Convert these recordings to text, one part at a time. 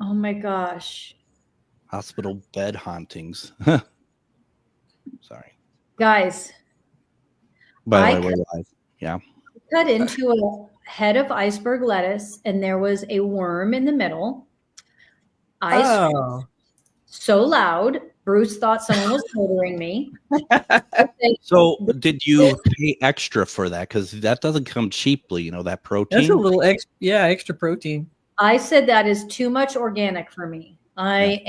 Oh my gosh. Hospital bed hauntings. Sorry. Guys, By the I way, we're live. Yeah. cut into a head of iceberg lettuce and there was a worm in the middle. I Oh, so loud. Bruce thought someone was murdering me. So did you pay extra for that? Because that doesn't come cheaply, that that's protein. a little extra protein. I said that is too much organic for me. I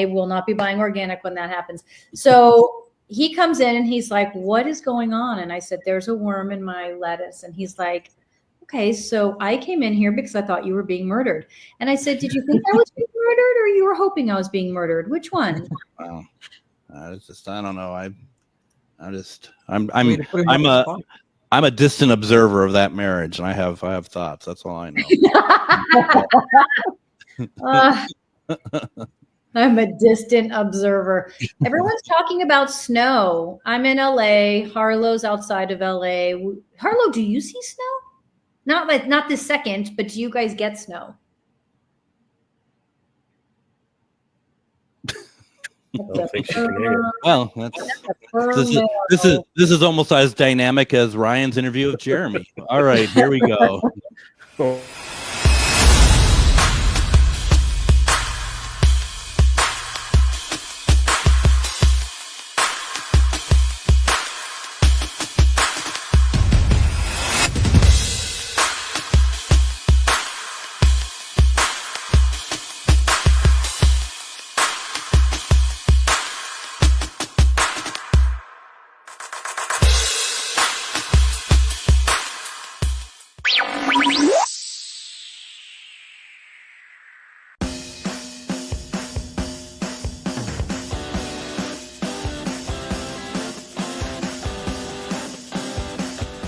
will not be buying organic when that happens. So he comes in and he's like, "What is going on?" And I said, "There's a worm in my lettuce." And he's like, "Okay, so I came in here because I thought you were being murdered." And I said, "Did you think I was being murdered or you were hoping I was being murdered? Which one?" Wow. It's just, I don't know. I'm Way to put him on the spot. I'm a distant observer of that marriage, and I have thoughts. That's all I know. I'm a distant observer. Everyone's talking about snow. I'm in LA. Harlow's outside of LA. Harlow, do you see snow? Not this second, but do you guys get snow? Well, this is almost as dynamic as Ryan's interview of Jeremy. All right, here we go.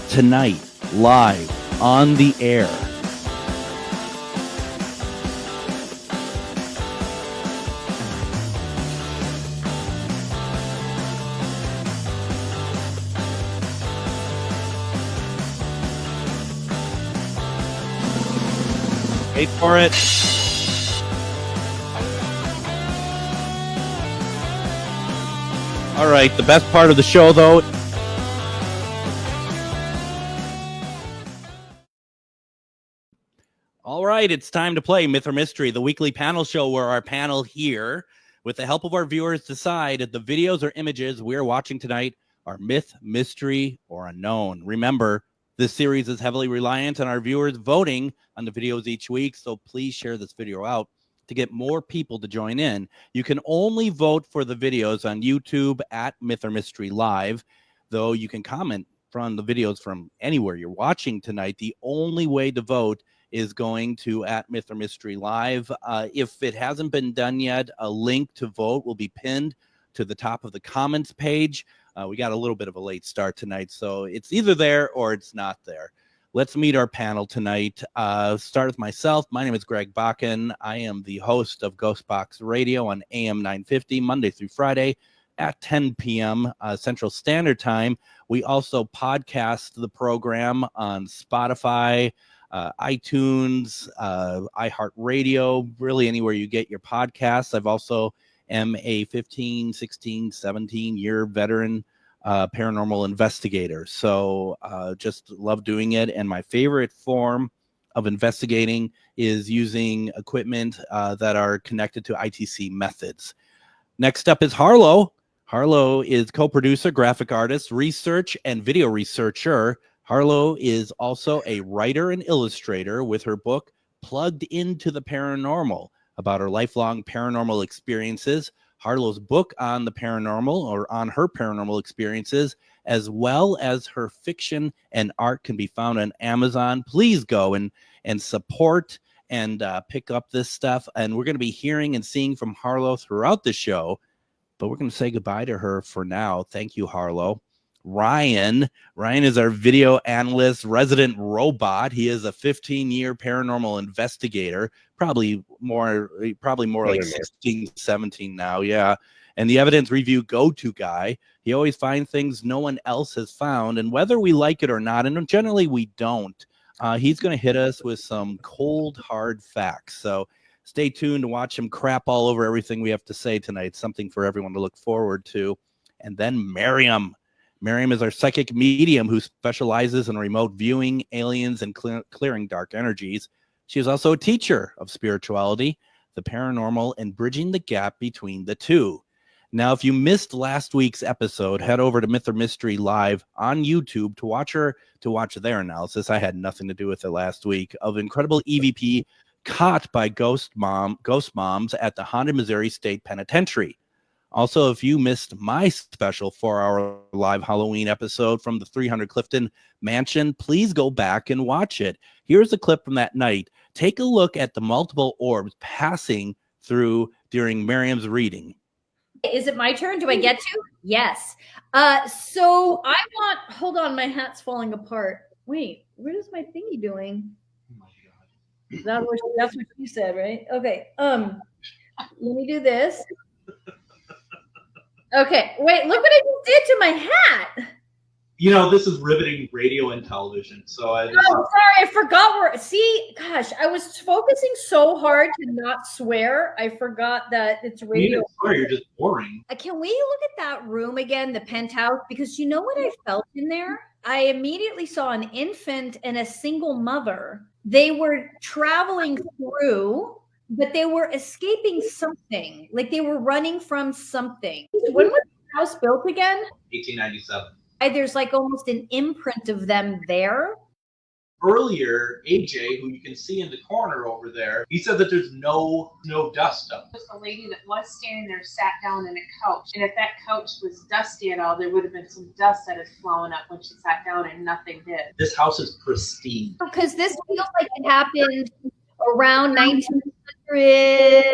Tonight, live on the air. Wait for it. All right, the best part of the show, though. All right, it's time to play Myth or Mystery, the weekly panel show where our panel here, with the help of our viewers, decide if the videos or images we're watching tonight are myth, mystery, or unknown. Remember, this series is heavily reliant on our viewers voting on the videos each week, so please share this video out to get more people to join in. You can only vote for the videos on YouTube at Myth or Mystery Live, though you can comment from the videos from anywhere you're watching tonight. The only way to vote is going to at Myth or Mystery Live. If it hasn't been done yet, a link to vote will be pinned to the top of the comments page. We got a little bit of a late start tonight, so it's either there or it's not there. Let's meet our panel tonight. Start with myself. My name is Greg Bakken. I am the host of Ghostbox Radio on AM 950, Monday through Friday at 10 p.m. Central Standard Time. We also podcast the program on Spotify, iTunes, iHeartRadio, really anywhere you get your podcasts. I've also am a 15, 16, 17-year veteran paranormal investigator. So just love doing it. And my favorite form of investigating is using equipment that are connected to ITC methods. Next up is Harlow. Harlow is co-producer, graphic artist, research, and video researcher. Harlow is also a writer and illustrator with her book, Plugged into the Paranormal, about her lifelong paranormal experiences. Harlow's book on the paranormal, or on her paranormal experiences, as well as her fiction and art, can be found on Amazon. Please go and support and pick up this stuff. And we're going to be hearing and seeing from Harlow throughout the show, but we're going to say goodbye to her for now. Thank you, Harlow. Ryan is our video analyst, resident robot. He is a 15-year paranormal investigator, probably more like 16, 17 now. Yeah. And the evidence review go-to guy. He always finds things no one else has found, and whether we like it or not, and generally we don't, he's going to hit us with some cold, hard facts. So Stay tuned to watch him crap all over everything we have to say tonight. Something for everyone to look forward to. And then Miriam. Miriam is our psychic medium who specializes in remote viewing, aliens, and clearing dark energies. She is also a teacher of spirituality, the paranormal, and bridging the gap between the two. Now, if you missed last week's episode, head over to Myth or Mystery Live on YouTube to watch their analysis. I had nothing to do with it last week, of incredible EVP caught by ghost moms at the Haunted Missouri State Penitentiary. Also, if you missed my special 4-hour live Halloween episode from the 300 Clifton Mansion, please go back and watch it. Here's a clip from that night. Take a look at the multiple orbs passing through during Miriam's reading. Is it my turn? Do I get to? Yes. So I want, hold on, my hat's falling apart. Wait, what is my thingy doing? Oh my God. That's what you said, right? Okay. Let me do this. Okay, wait, look what I just did to my hat. You know, this is riveting radio and television. So sorry, I forgot where. See, gosh, I was focusing so hard to not swear. I forgot that it's radio. You didn't swear, you're just boring. Can we look at that room again, the penthouse? Because you know what I felt in there? I immediately saw an infant and a single mother. They were traveling through, but they were escaping something. Like they were running from something. When was the house built again? 1897. There's like almost an imprint of them there. Earlier, AJ, who you can see in the corner over there, he said that there's no dust up. The lady that was standing there sat down in a couch. And if that couch was dusty at all, there would have been some dust that had flown up when she sat down and nothing did. This house is pristine. Because this feels like it happened around 1900,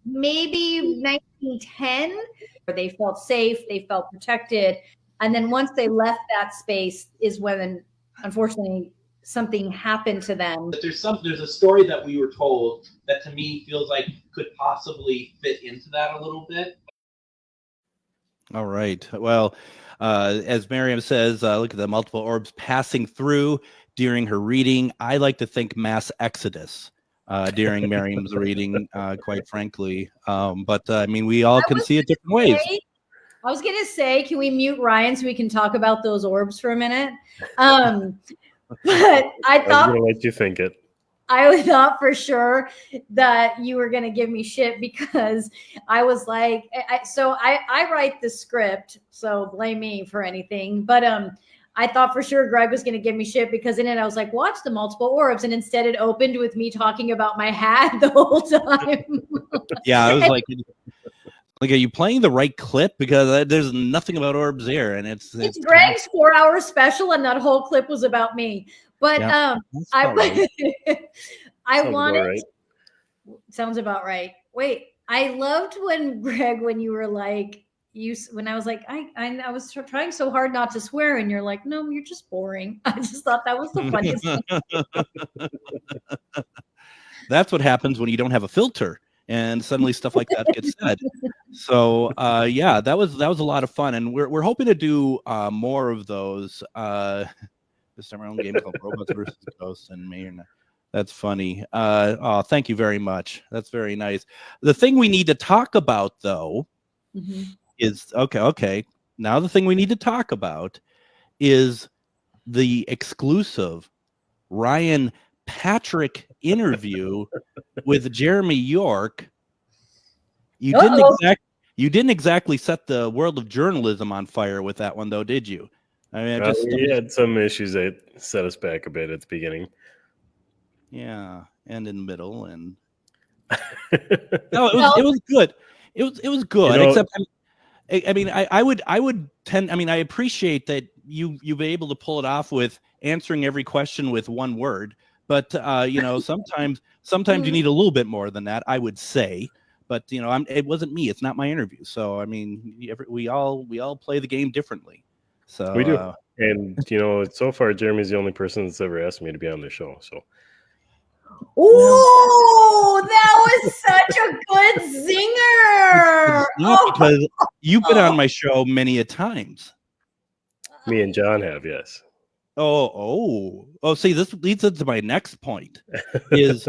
maybe 1910, where they felt safe, they felt protected. And then once they left that space is when, unfortunately, something happened to them. But there's a story that we were told that to me feels like could possibly fit into that a little bit. All right. Well, as Miriam says, look at the multiple orbs passing through during her reading. I like to think mass exodus during Miriam's reading, quite frankly. But I mean, we all can see it different ways. I was going to say, can we mute Ryan so we can talk about those orbs for a minute? But I thought, I'm going to let you think it. I thought for sure that you were going to give me shit because I was like, I write the script, so blame me for anything. But I thought for sure Greg was going to give me shit because in it I was like, watch the multiple orbs. And instead it opened with me talking about my hat the whole time. Yeah, I was like, are you playing the right clip? Because there's nothing about orbs here, and it's Greg's 4-hour special, and that whole clip was about me. But yeah, I Sounds wanted. about right. Sounds about right. Wait, I loved when Greg, when you were like, when I was like, I was trying so hard not to swear, and you're like, no, you're just boring. I just thought that was the funniest thing. That's what happens when you don't have a filter. And suddenly stuff like that gets said. So yeah, that was a lot of fun, and we're hoping to do more of those. This time our own game called Robots vs. Ghosts and me. That's funny. Oh, thank you very much. That's very nice. The thing we need to talk about though is okay. Now the thing we need to talk about is the exclusive Ryan Patrick interview with Jeremy York. You didn't exactly set the world of journalism on fire with that one, though, did you? I mean, we had some issues that set us back a bit at the beginning. Yeah, and in the middle, and no, it was good. It was good. You know, except, I mean, I would tend. I mean, I appreciate that you've been able to pull it off with answering every question with one word. But you know, sometimes you need a little bit more than that, I would say. But you know, it wasn't me. It's not my interview. So I mean, we all play the game differently. So we do. And you know, so far Jeremy's the only person that's ever asked me to be on the show. So. Oh, that was such a good zinger! Not because you've been on my show many a times. Me and John have, yes. Oh! See, this leads into my next point. Is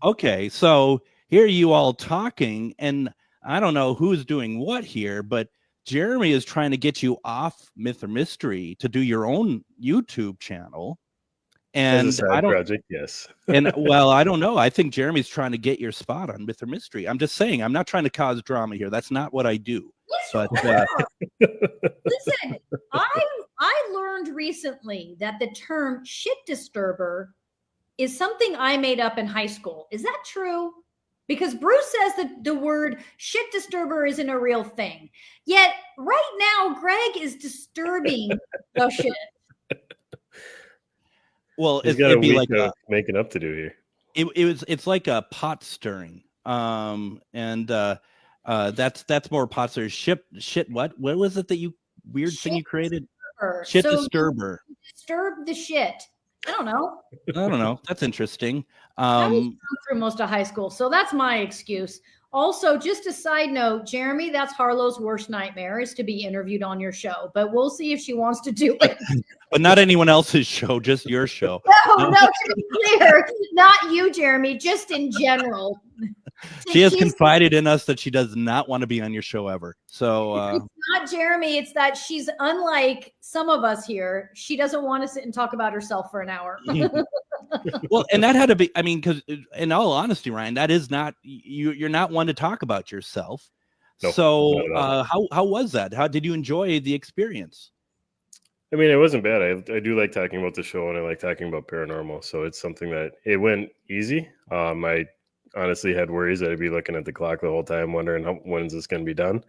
okay. So hear you all talking, and I don't know who's doing what here, but Jeremy is trying to get you off Myth or Mystery to do your own YouTube channel. And As a side project, yes. And well, I don't know. I think Jeremy's trying to get your spot on Myth or Mystery. I'm just saying, I'm not trying to cause drama here. That's not what I do. But listen, I learned recently that the term shit disturber is something I made up in high school. Is that true? Because Bruce says that the word shit disturber isn't a real thing. Yet right now, Greg is disturbing the shit. Well, He's got a week like of making up to do here. It's like a pot stirring. That's more pot stirring. Shit. What was it that you weird thing you created? Shit disturber. Disturb the shit. I don't know. That's interesting. I was through most of high school, so that's my excuse. Also, just a side note, Jeremy, that's Harlow's worst nightmare is to be interviewed on your show, but we'll see if she wants to do it. But not anyone else's show, just your show. No, to be clear, not you, Jeremy, just in general. She has confided in us that she does not want to be on your show ever. So it's not Jeremy. It's that she's unlike some of us here. She doesn't want to sit and talk about herself for an hour. Well, and that had to be, I mean, because in all honesty, Ryan, that is not, you're not one to talk about yourself. No, so how was that? How did you enjoy the experience? I mean, it wasn't bad. I do like talking about the show, and I like talking about paranormal. So it's something that it went easy. I honestly had worries that I'd be looking at the clock the whole time, wondering when is this going to be done.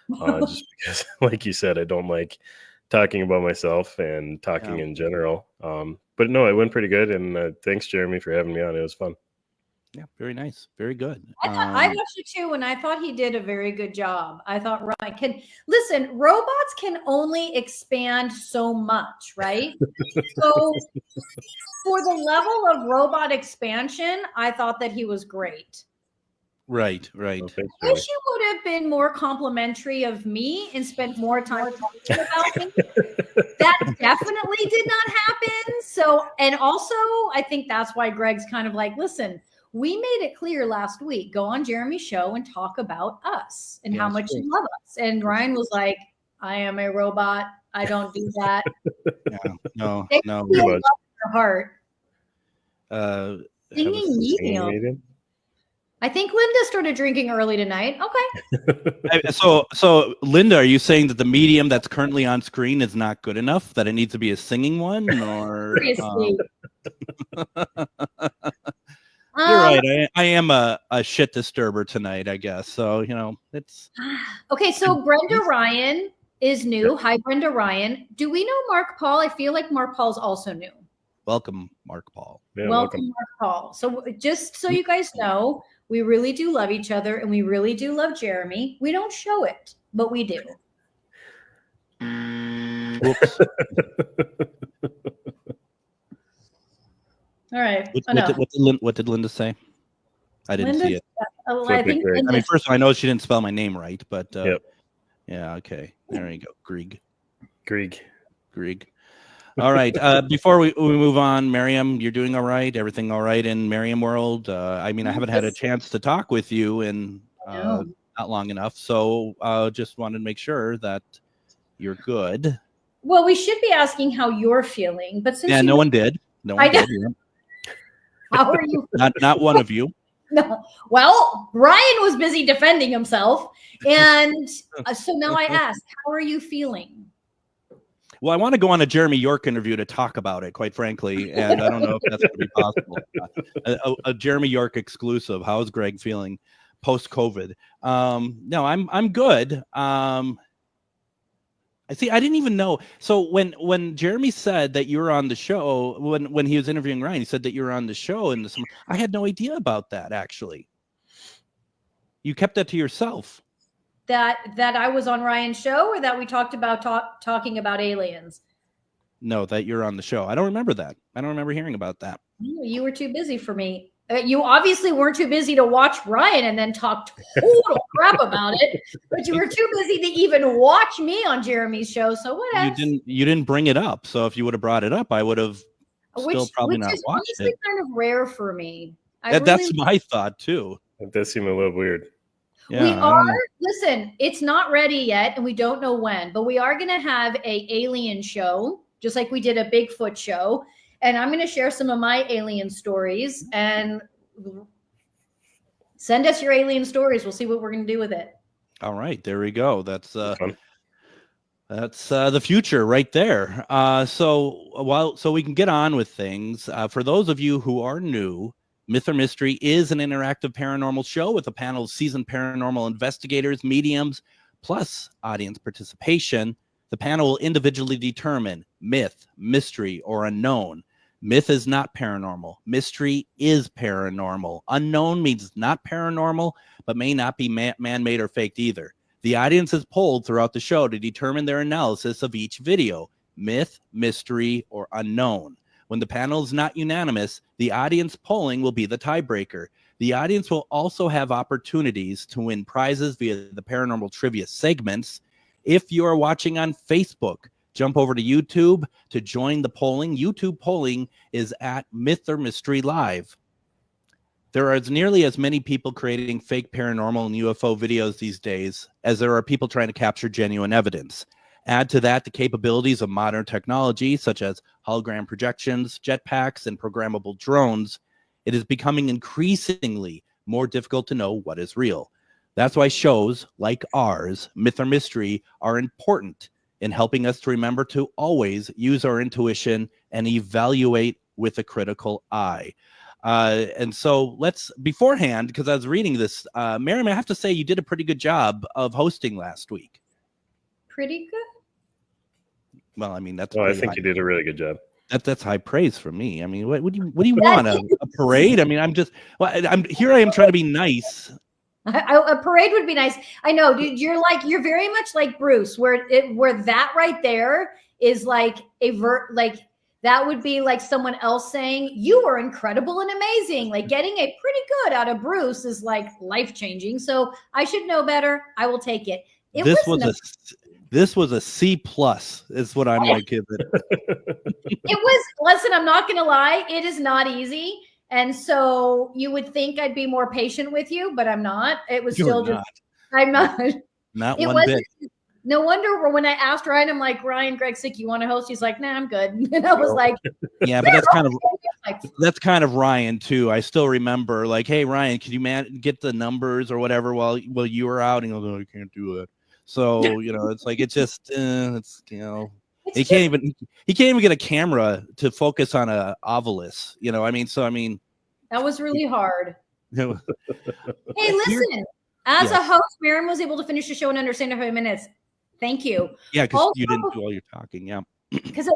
Just because, like you said, I don't like talking about myself and talking in general. But no, it went pretty good. And thanks, Jeremy, for having me on. It was fun. Yeah, very nice. Very good. I watched it too, and I thought he did a very good job. I thought Ryan listen, robots can only expand so much, right? So for the level of robot expansion, I thought that he was great. Right. Well, I wish you would have been more complimentary of me and spent more time talking about me. That definitely did not happen. So, and also, I think that's why Greg's kind of like, listen, we made it clear last week, go on Jeremy's show and talk about us and how much you love us. And Ryan was like, I am a robot. I don't do that. No. Your heart. Singing medium. I think Linda started drinking early tonight. Okay. So Linda, are you saying that the medium that's currently on screen is not good enough? That it needs to be a singing one? Or you're right. I am a shit disturber tonight, I guess. So it's okay. So Brenda Ryan is new. Hi, Brenda Ryan. Do we know Mark Paul? I feel like Mark Paul's also new. Welcome, Mark Paul. Yeah, welcome, Mark Paul. So just so you guys know, we really do love each other, and we really do love Jeremy. We don't show it, but we do. Whoops. All right. What did Linda say? I didn't see it. I think. I mean, first of all, I know she didn't spell my name right, but yeah, okay. There you go, Grieg. All right. Before we move on, Miriam, you're doing all right? Everything all right in Miriam world? I mean, I haven't had a chance to talk with you in not long enough, so just wanted to make sure that you're good. Well, we should be asking how you're feeling, but since no one did. No one did. How are you? Not one of you. No. Well, Ryan was busy defending himself, and so now I ask, how are you feeling? Well, I want to go on a Jeremy York interview to talk about it, quite frankly, and I don't know if that's going to be possible. A Jeremy York exclusive. How's Greg feeling post-COVID? No, I'm good. I didn't even know. So when Jeremy said that you were on the show, when he was interviewing Ryan, he said that you were on the show, and I had no idea about that. Actually, you kept that to yourself. That I was on Ryan's show, or that we talked about talking about aliens? No, that you're on the show. I don't remember that. I don't remember hearing about that. You were too busy for me. You obviously weren't too busy to watch Ryan and then talk total crap about it, but you were too busy to even watch me on Jeremy's show. So what else? You didn't bring it up. So if you would have brought it up, I would have still probably not watched it. Kind of rare for me. That's my thought too. It does seem a little weird. Yeah, We I don't are, know. listen, it's not ready yet, and we don't know when, but we are going to have a alien show, just like we did a Bigfoot show. And I'm going to share some of my alien stories, and send us your alien stories. We'll see what we're going to do with it. All right, there we go. That's Fun. the future right there. So we can get on with things. For those of you who are new, Myth or Mystery is an interactive paranormal show with a panel of seasoned paranormal investigators, mediums, plus audience participation. The panel will individually determine myth, mystery, or unknown. Myth is not paranormal. Mystery is paranormal. Unknown means not paranormal, but may not be man-made or faked either. The audience is polled throughout the show to determine their analysis of each video, myth, mystery, or unknown. When the panel is not unanimous, the audience polling will be the tiebreaker. The audience will also have opportunities to win prizes via the paranormal trivia segments. If you are watching on Facebook, jump over to YouTube to join the polling. YouTube polling is at Myth or Mystery Live. There are nearly as many people creating fake paranormal and UFO videos these days as there are people trying to capture genuine evidence. Add to that the capabilities of modern technology, such as hologram projections, jetpacks, and programmable drones. It is becoming increasingly more difficult to know what is real. That's why shows like ours, Myth or Mystery, are important in helping us to remember to always use our intuition and evaluate with a critical eye. And so let's, beforehand, because I was reading this, Miriam, I have to say you did a pretty good job of hosting last week. Pretty good. Well, I mean, that's Oh, I pretty think high. you did a really good job. That's high praise from me. I mean, what do you want? A parade? I mean, I'm here. I am trying to be nice. A parade would be nice. I know, dude. You're very much like Bruce, where that right there is like that would be like someone else saying you are incredible and amazing. Like getting a pretty good out of Bruce is like life changing. So I should know better. I will take it. This was a C plus is what I'm going to give it. It was, listen, I'm not going to lie. It is not easy. And so you would think I'd be more patient with you, but I'm not. It was You're still not. just, I'm not. Not It one wasn't. bit. No wonder when I asked Ryan, I'm like, Ryan, Greg sick, you want to host? He's like, nah, I'm good. And I was like, Yeah, but that's kind of Ryan too. I still remember like, hey Ryan, can you get the numbers or whatever while you were out? And he goes, oh, I can't do that. So it's like it's just it's he can't even get a camera to focus on a ovilus. that was really hard. Hey, Hey, listen, as a host, Miriam was able to finish the show in under 75 minutes. Thank you. Yeah, because Also, you didn't do all your talking. Yeah, because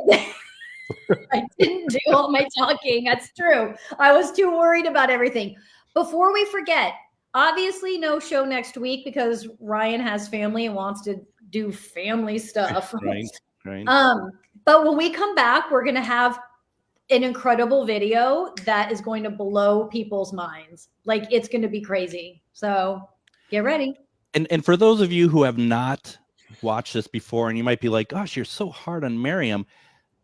I didn't do all my talking. That's true. I was too worried about everything. Before we forget, obviously no show next week because Ryan has family and wants to do family stuff. right. But when we come back, we're going to have an incredible video that is going to blow people's minds. Like it's going to be crazy. So get ready. And for those of you who have not watched this before, and you might be like, gosh, you're so hard on Miriam.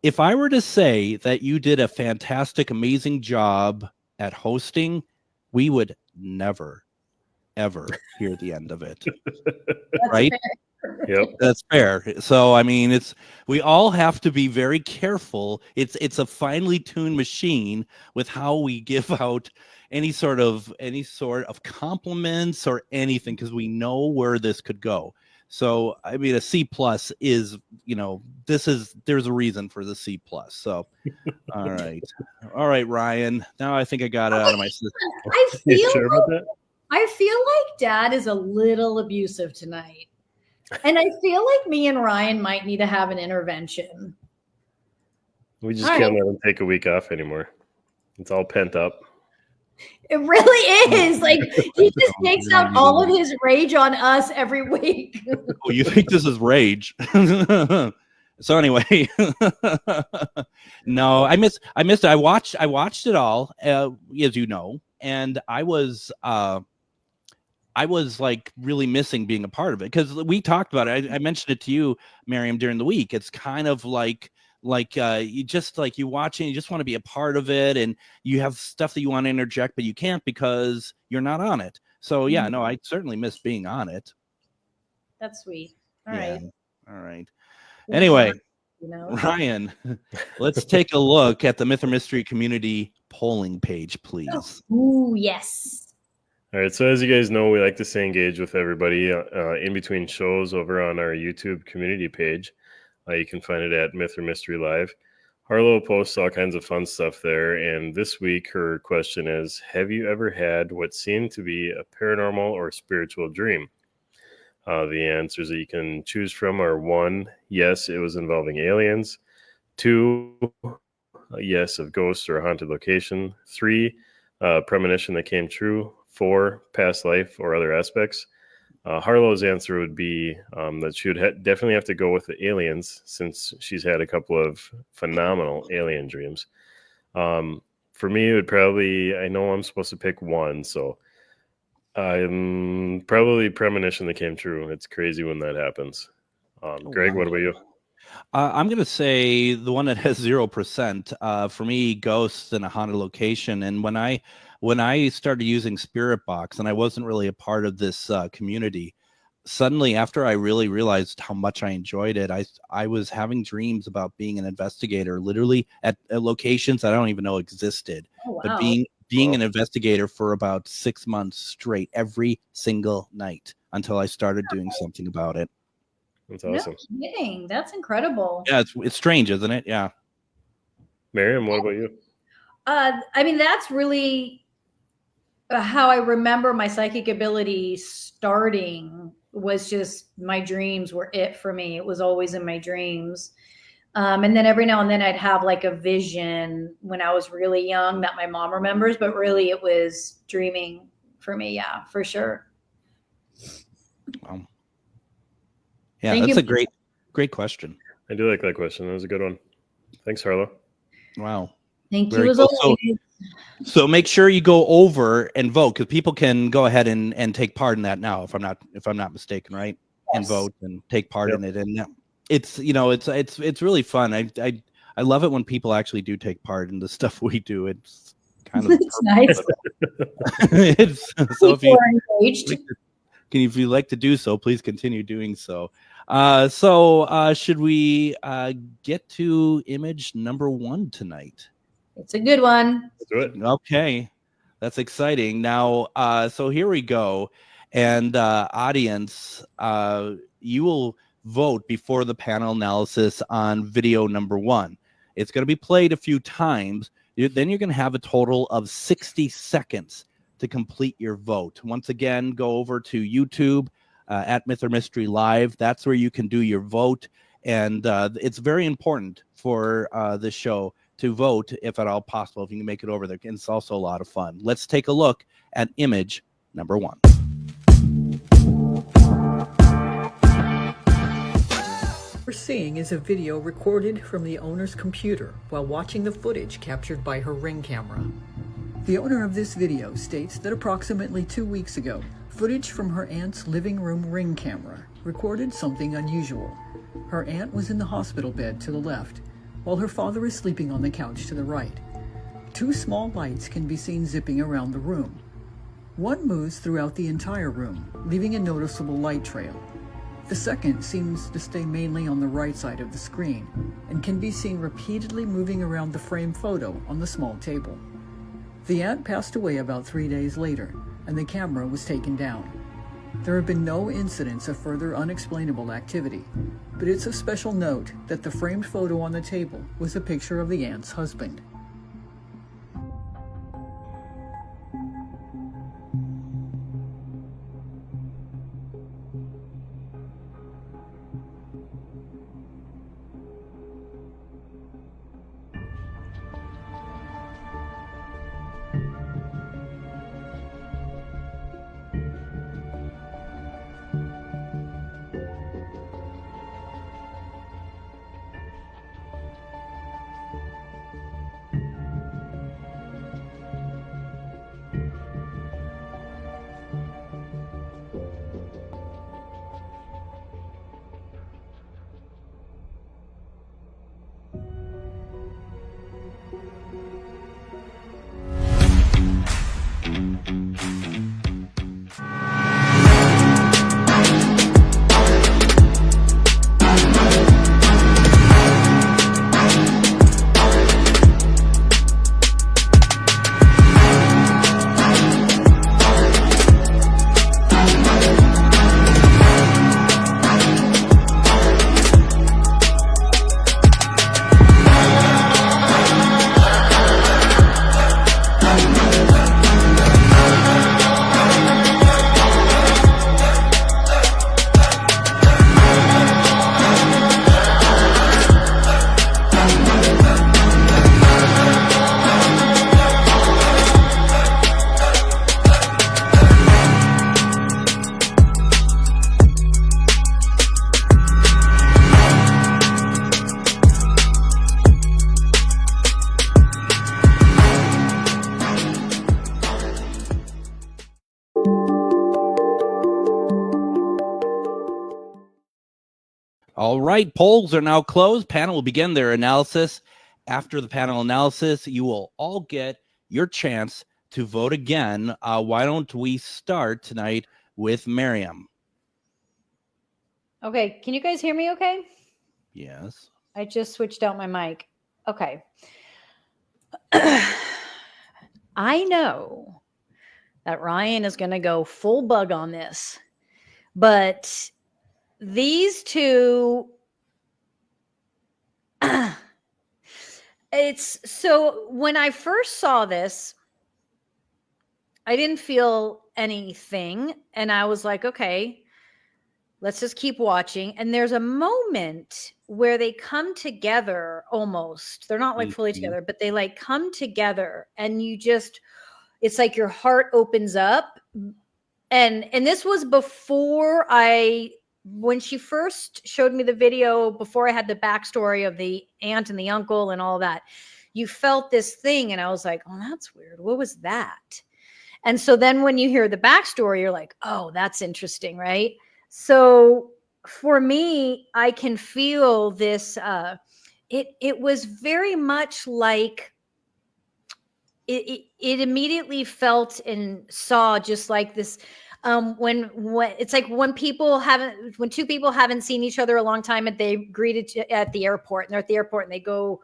If I were to say that you did a fantastic, amazing job at hosting, we would never, ever hear the end of it. Right? Yep. That's fair. So, I mean, we all have to be very careful. It's a finely tuned machine with how we give out any sort of compliments or anything, because we know where this could go. So, I mean, a C plus is, there's a reason for the C plus. So, all right, Ryan. Now I think I got it out of my system. You sure about that? I feel like Dad is a little abusive tonight. And I feel like me and Ryan might need to have an intervention. We just can't let him take a week off anymore. It's all pent up. It really is. Like he just takes out all of his rage on us every week. Oh, you think this is rage? So anyway, no, I missed it. I watched it all, as you know, and I was like really missing being a part of it because we talked about it. I mentioned it to you, Miriam, during the week. It's kind of like you just like you watching, you just want to be a part of it, and you have stuff that you want to interject, but you can't because you're not on it. So yeah, no, I certainly miss being on it. That's sweet. All Yeah. right. All right. Good Anyway, job, you know. Ryan, let's take a look at the Myth or Mystery community polling page, please. Ooh, yes. All right, so as you guys know, we like to stay engaged with everybody in between shows over on our YouTube community page. You can find it at Myth or Mystery Live. Harlow posts all kinds of fun stuff there, and this week her question is, have you ever had what seemed to be a paranormal or spiritual dream? The answers that you can choose from are 1, yes, it was involving aliens; 2, yes, of ghosts or a haunted location; 3, premonition that came true; 4, past life or other aspects. Harlow's answer would be that she would definitely have to go with the aliens, since she's had a couple of phenomenal alien dreams. For me, it would probably, I know I'm supposed to pick one, so I'm probably premonition that came true. It's crazy when that happens. Greg, what about you? I'm going to say the one that has 0%. For me, ghosts in a haunted location. And when I started using Spirit Box, and I wasn't really a part of this community, suddenly after I really realized how much I enjoyed it, I was having dreams about being an investigator, literally at locations I don't even know existed. Oh, wow. But being an investigator for about 6 months straight, every single night, until I started doing something about it. That's awesome. No kidding. That's incredible. Yeah, it's strange, isn't it? Yeah. Miriam, what about you? I mean, that's really how I remember my psychic ability starting, was just my dreams were it for me. It was always in my dreams. And then every now and then I'd have like a vision when I was really young that my mom remembers, but really it was dreaming for me. Yeah, for sure. Wow. Yeah, Thank that's you. a great question. I do like that question. That was a good one. Thanks, Harlow. Wow. Thank Very you as cool. always. So make sure you go over and vote, because people can go ahead and take part in that now, if I'm not mistaken, right? And Yes. vote and take part in it. And it's it's really fun. I love it when people actually do take part in the stuff we do. It's kind of It's nice. so if People are engaged. if you like to do so, please continue doing so. Should we get to image number 1 tonight? It's a good one. Let's do it. Okay, that's exciting. Now, so here we go, and audience, you will vote before the panel analysis on video number 1. It's going to be played a few times. Then you're going to have a total of 60 seconds to complete your vote. Once again, go over to YouTube at Myth or Mystery Live. That's where you can do your vote, and it's very important for this show to vote, if at all possible, if you can make it over there. And it's also a lot of fun. Let's take a look at image number 1. What we're seeing is a video recorded from the owner's computer while watching the footage captured by her Ring camera. The owner of this video states that approximately 2 weeks ago, footage from her aunt's living room Ring camera recorded something unusual. Her aunt was in the hospital bed to the left, while her father is sleeping on the couch to the right. 2 small lights can be seen zipping around the room. One moves throughout the entire room, leaving a noticeable light trail. The second seems to stay mainly on the right side of the screen, and can be seen repeatedly moving around the frame photo on the small table. The aunt passed away about 3 days later, and the camera was taken down. There have been no incidents of further unexplainable activity, but it's of special note that the framed photo on the table was a picture of the aunt's husband. All right, polls are now closed. Panel will begin their analysis. After the panel analysis, you will all get your chance to vote again. Why don't we start tonight with Miriam? Okay, can you guys hear me okay? Yes. I just switched out my mic. Okay. I know that Ryan is going to go full bug on this, but these two, it's so when I first saw this, I didn't feel anything. And I was like, okay, let's just keep watching. And there's a moment where they come together almost. They're not like fully together, but they like come together and you just, it's like your heart opens up. And this was before when she first showed me the video, before I had the backstory of the aunt and the uncle and all that, you felt this thing. And I was like, oh, that's weird. What was that? And so then when you hear the backstory, you're like, oh, that's interesting. Right. So for me, I can feel this. It was very much like it immediately felt and saw just like this. When it's like when two people haven't seen each other a long time and they greeted at the airport and they're at the airport and they go,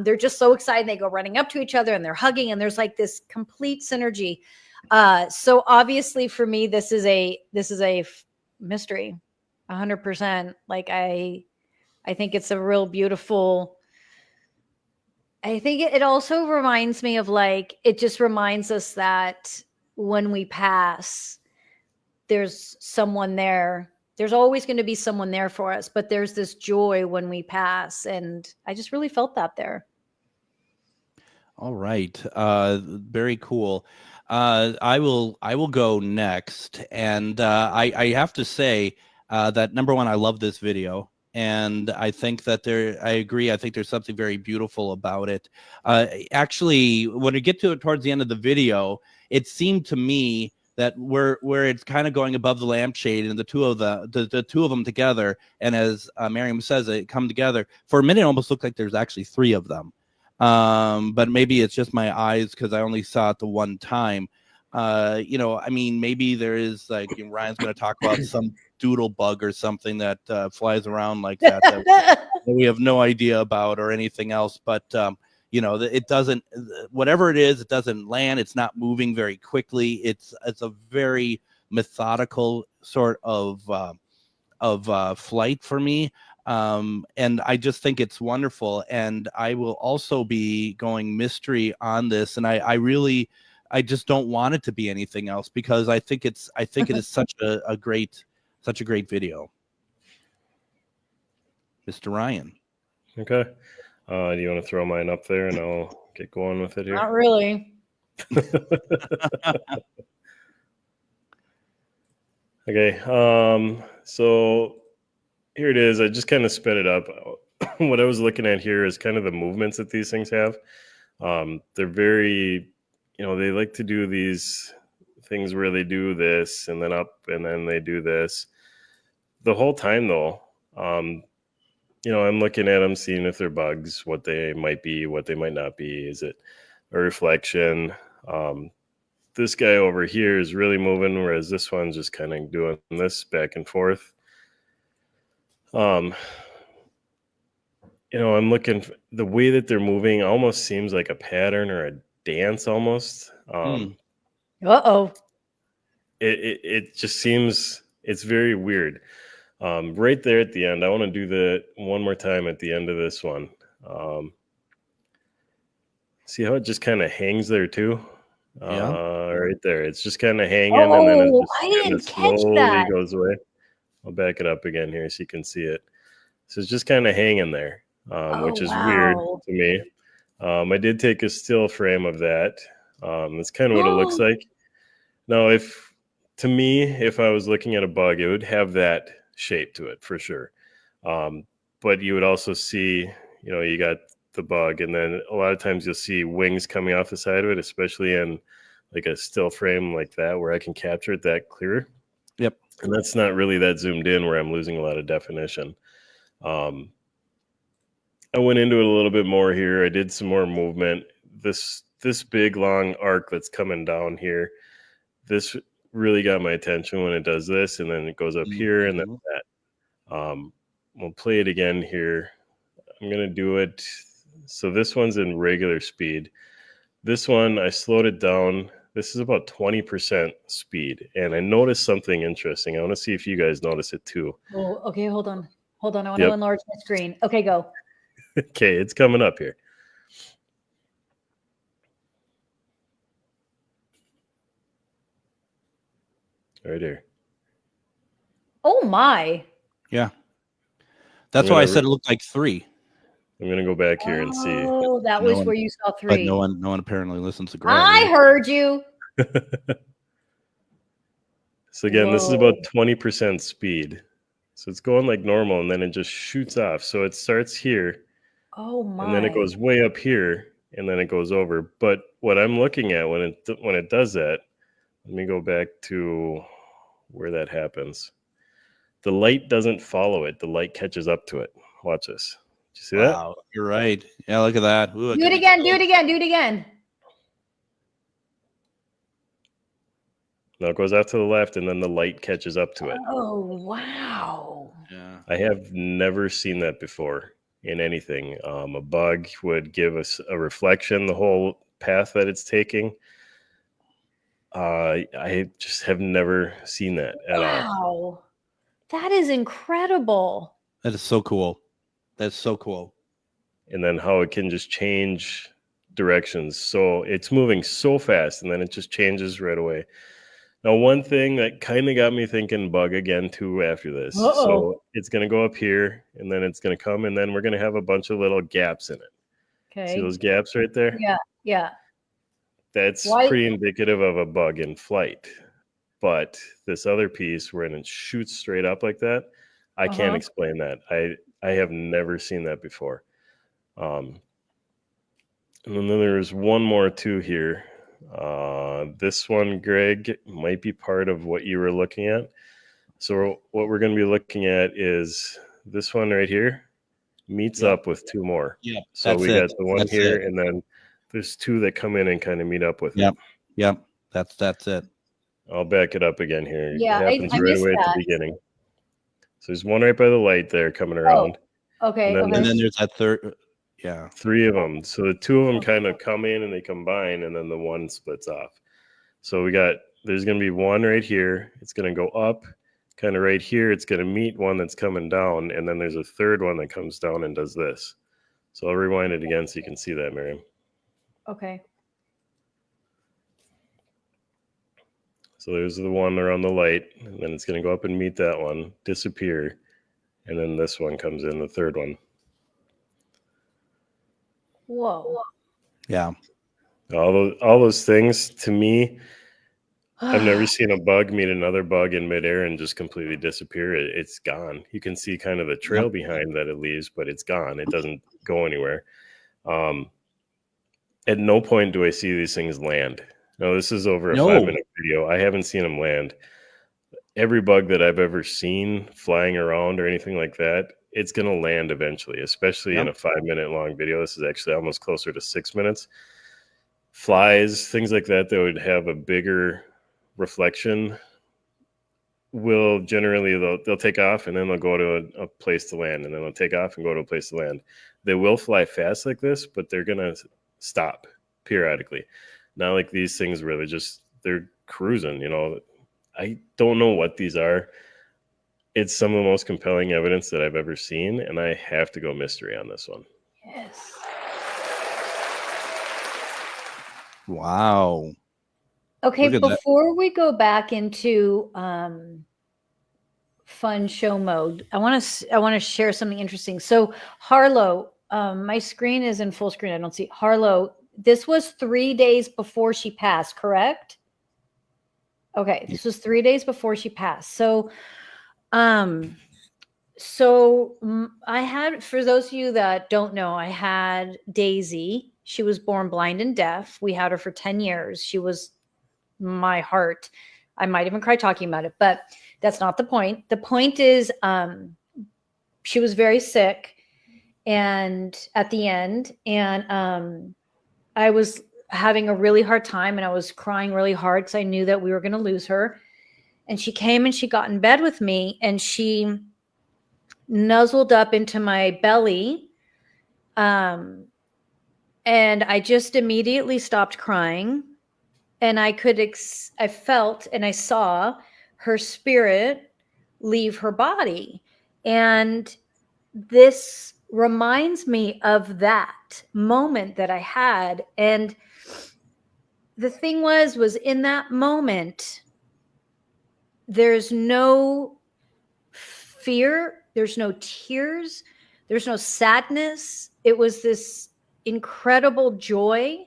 they're just so excited. They go running up to each other and they're hugging and there's like this complete synergy. So obviously for me, this is a mystery, 100%. Like I think it's a real beautiful. I think it also reminds me of like, it just reminds us that when we pass, there's someone there. There's always going to be someone there for us, but there's this joy when we pass. And I just really felt that there. All right. Very cool. I will go next. And I have to say that number one, I love this video. And I think that I agree. I think there's something very beautiful about it. Actually, when we get to it towards the end of the video, it seemed to me that where it's kind of going above the lampshade and the two of them together. And as Miriam says, they come together for a minute. It almost looked like there's actually three of them. But maybe it's just my eyes because I only saw it the one time. I mean, maybe there is like Ryan's going to talk about some doodle bug or something that flies around like that we have no idea about or anything else. But it doesn't. Whatever it is, it doesn't land. It's not moving very quickly. It's a very methodical sort of flight for me. And I just think it's wonderful. And I will also be going mystery on this. And I just don't want it to be anything else because I think it is such a great video. Mr. Ryan. Okay. Do you want to throw mine up there and I'll get going with it here? Not really. Okay. So here it is. I just kind of sped it up. What I was looking at here is kind of the movements that these things have. They're very, they like to do these things where they do this and then up and then they do this. The whole time though, I'm looking at them, seeing if they're bugs, what they might be, what they might not be. Is it a reflection? This guy over here is really moving, whereas this one's just kind of doing this back and forth. I'm looking, the way that they're moving almost seems like a pattern or a dance almost. It just seems, it's very weird. Right there at the end, I want to do the one more time at the end of this one. See how it just kind of hangs there too? Right there. It's just kind of hanging and then it just slowly goes away. I'll back it up again here so you can see it. So it's just kind of hanging there, which is weird to me. I did take a still frame of that. That's kind of what it looks like. Now, if I was looking at a bug, it would have that shape to it for sure. But you would also see, you got the bug, and then a lot of times you'll see wings coming off the side of it, especially in like a still frame like that, where I can capture it that clear. Yep. And that's not really that zoomed in where I'm losing a lot of definition. I went into it a little bit more here. I did some more movement. This big long arc that's coming down here, this really got my attention when it does this, and then it goes up here and then that. We'll play it again here. I'm gonna do it. So this one's in regular speed. This one, I slowed it down. This is about 20% speed. And I noticed something interesting. I want to see if you guys notice it too. Oh, okay, hold on. Hold on. I want to enlarge my screen. Okay, go. Okay, it's coming up here. Right here. Oh my. Yeah. That's why I said it looked like 3. I'm gonna go back here and see. Oh, that was where you saw 3. But no one apparently listens to Greg. I heard you. So again, this is about 20% speed. So it's going like normal, and then it just shoots off. So it starts here. Oh my. And then it goes way up here, and then it goes over. But what I'm looking at when it does that, let me go back to where that happens. The light doesn't follow it. The light catches up to it. Watch this. Did you see that? Wow, you're right. Yeah, look at that. Ooh, do it again. Do it again. Do it again. Now it goes out to the left, and then the light catches up to it. Oh, wow. Yeah. I have never seen that before in anything. A bug would give us a reflection the whole path that it's taking. I just have never seen that at all. Wow. That is incredible. That is so cool. That's so cool. And then how it can just change directions. So it's moving so fast, and then it just changes right away. Now, one thing that kind of got me thinking bug again too after this. So it's going to go up here, and then it's going to come, and then we're going to have a bunch of little gaps in it. Okay. See those gaps right there? Yeah. Yeah. That's pretty indicative of a bug in flight. But this other piece where it shoots straight up like that, I can't explain that. I have never seen that before. And then there's one more too here. This one, Greg, might be part of what you were looking at. So what we're going to be looking at is this one right here meets up with 2 more. Yeah. So we got the one here, and then there's 2 that come in and kind of meet up with it. Yep. That's it. I'll back it up again here. Yeah, it happens I right missed away at that. the beginning. So there's one right by the light there coming around. Okay. And And then there's that third. Yeah. 3 of them. So the 2 of them kind of come in and they combine, and then the one splits off. So there's going to be one right here. It's going to go up kind of right here. It's going to meet one that's coming down. And then there's a third one that comes down and does this. So I'll rewind it again so you can see that, Miriam. Okay. So there's the one around the light, and then it's going to go up and meet that one, disappear. And then this one comes in, the third one. Whoa. Yeah. All those things, to me, I've never seen a bug meet another bug in midair and just completely disappear. It's gone. You can see kind of the trail behind that it leaves, but it's gone. It doesn't go anywhere. At no point do I see these things land. No, this is over a 5-minute video. I haven't seen them land. Every bug that I've ever seen flying around or anything like that, it's going to land eventually, especially in a 5-minute long video. This is actually almost closer to 6 minutes. Flies, things like that would have a bigger reflection will generally, they'll take off and then they'll go to a place to land, and then they'll take off and go to a place to land. They will fly fast like this, but they're going to stop periodically. Not like these things where they're cruising, I don't know what these are. It's some of the most compelling evidence that I've ever seen, and I have to go mystery on this one. Yes. Wow. Okay, Look at that. before we go back into fun show mode, I want to share something interesting. So Harlow, my screen is in full screen. I don't see Harlow. This was 3 days before she passed, correct? Okay, this was 3 days before she passed. So, I had, for those of you that don't know, I had Daisy. She was born blind and deaf. We had her for 10 years. She was my heart. I might even cry talking about it, but that's not the point. The point is, she was very sick, and at the end, and I was having a really hard time, and I was crying really hard because I knew that we were going to lose her. And she came and she got in bed with me, and she nuzzled up into my belly. And I just immediately stopped crying, and I felt and I saw her spirit leave her body. And this reminds me of that moment that I had. And the thing was in that moment, there's no fear, there's no tears, there's no sadness. It was this incredible joy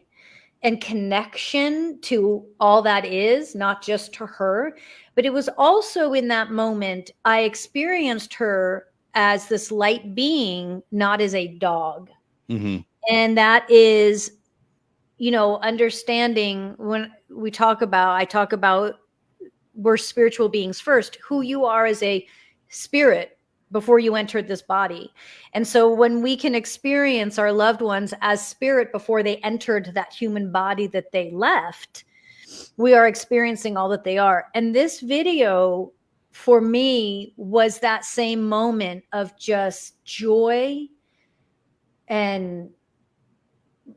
and connection to all that is, not just to her, but it was also in that moment I experienced her as this light being, not as a dog. Mm-hmm. And that is, understanding when I talk about we're spiritual beings first, who you are as a spirit before you entered this body. And so when we can experience our loved ones as spirit before they entered that human body that they left, we are experiencing all that they are. And this video for me was that same moment of just joy. And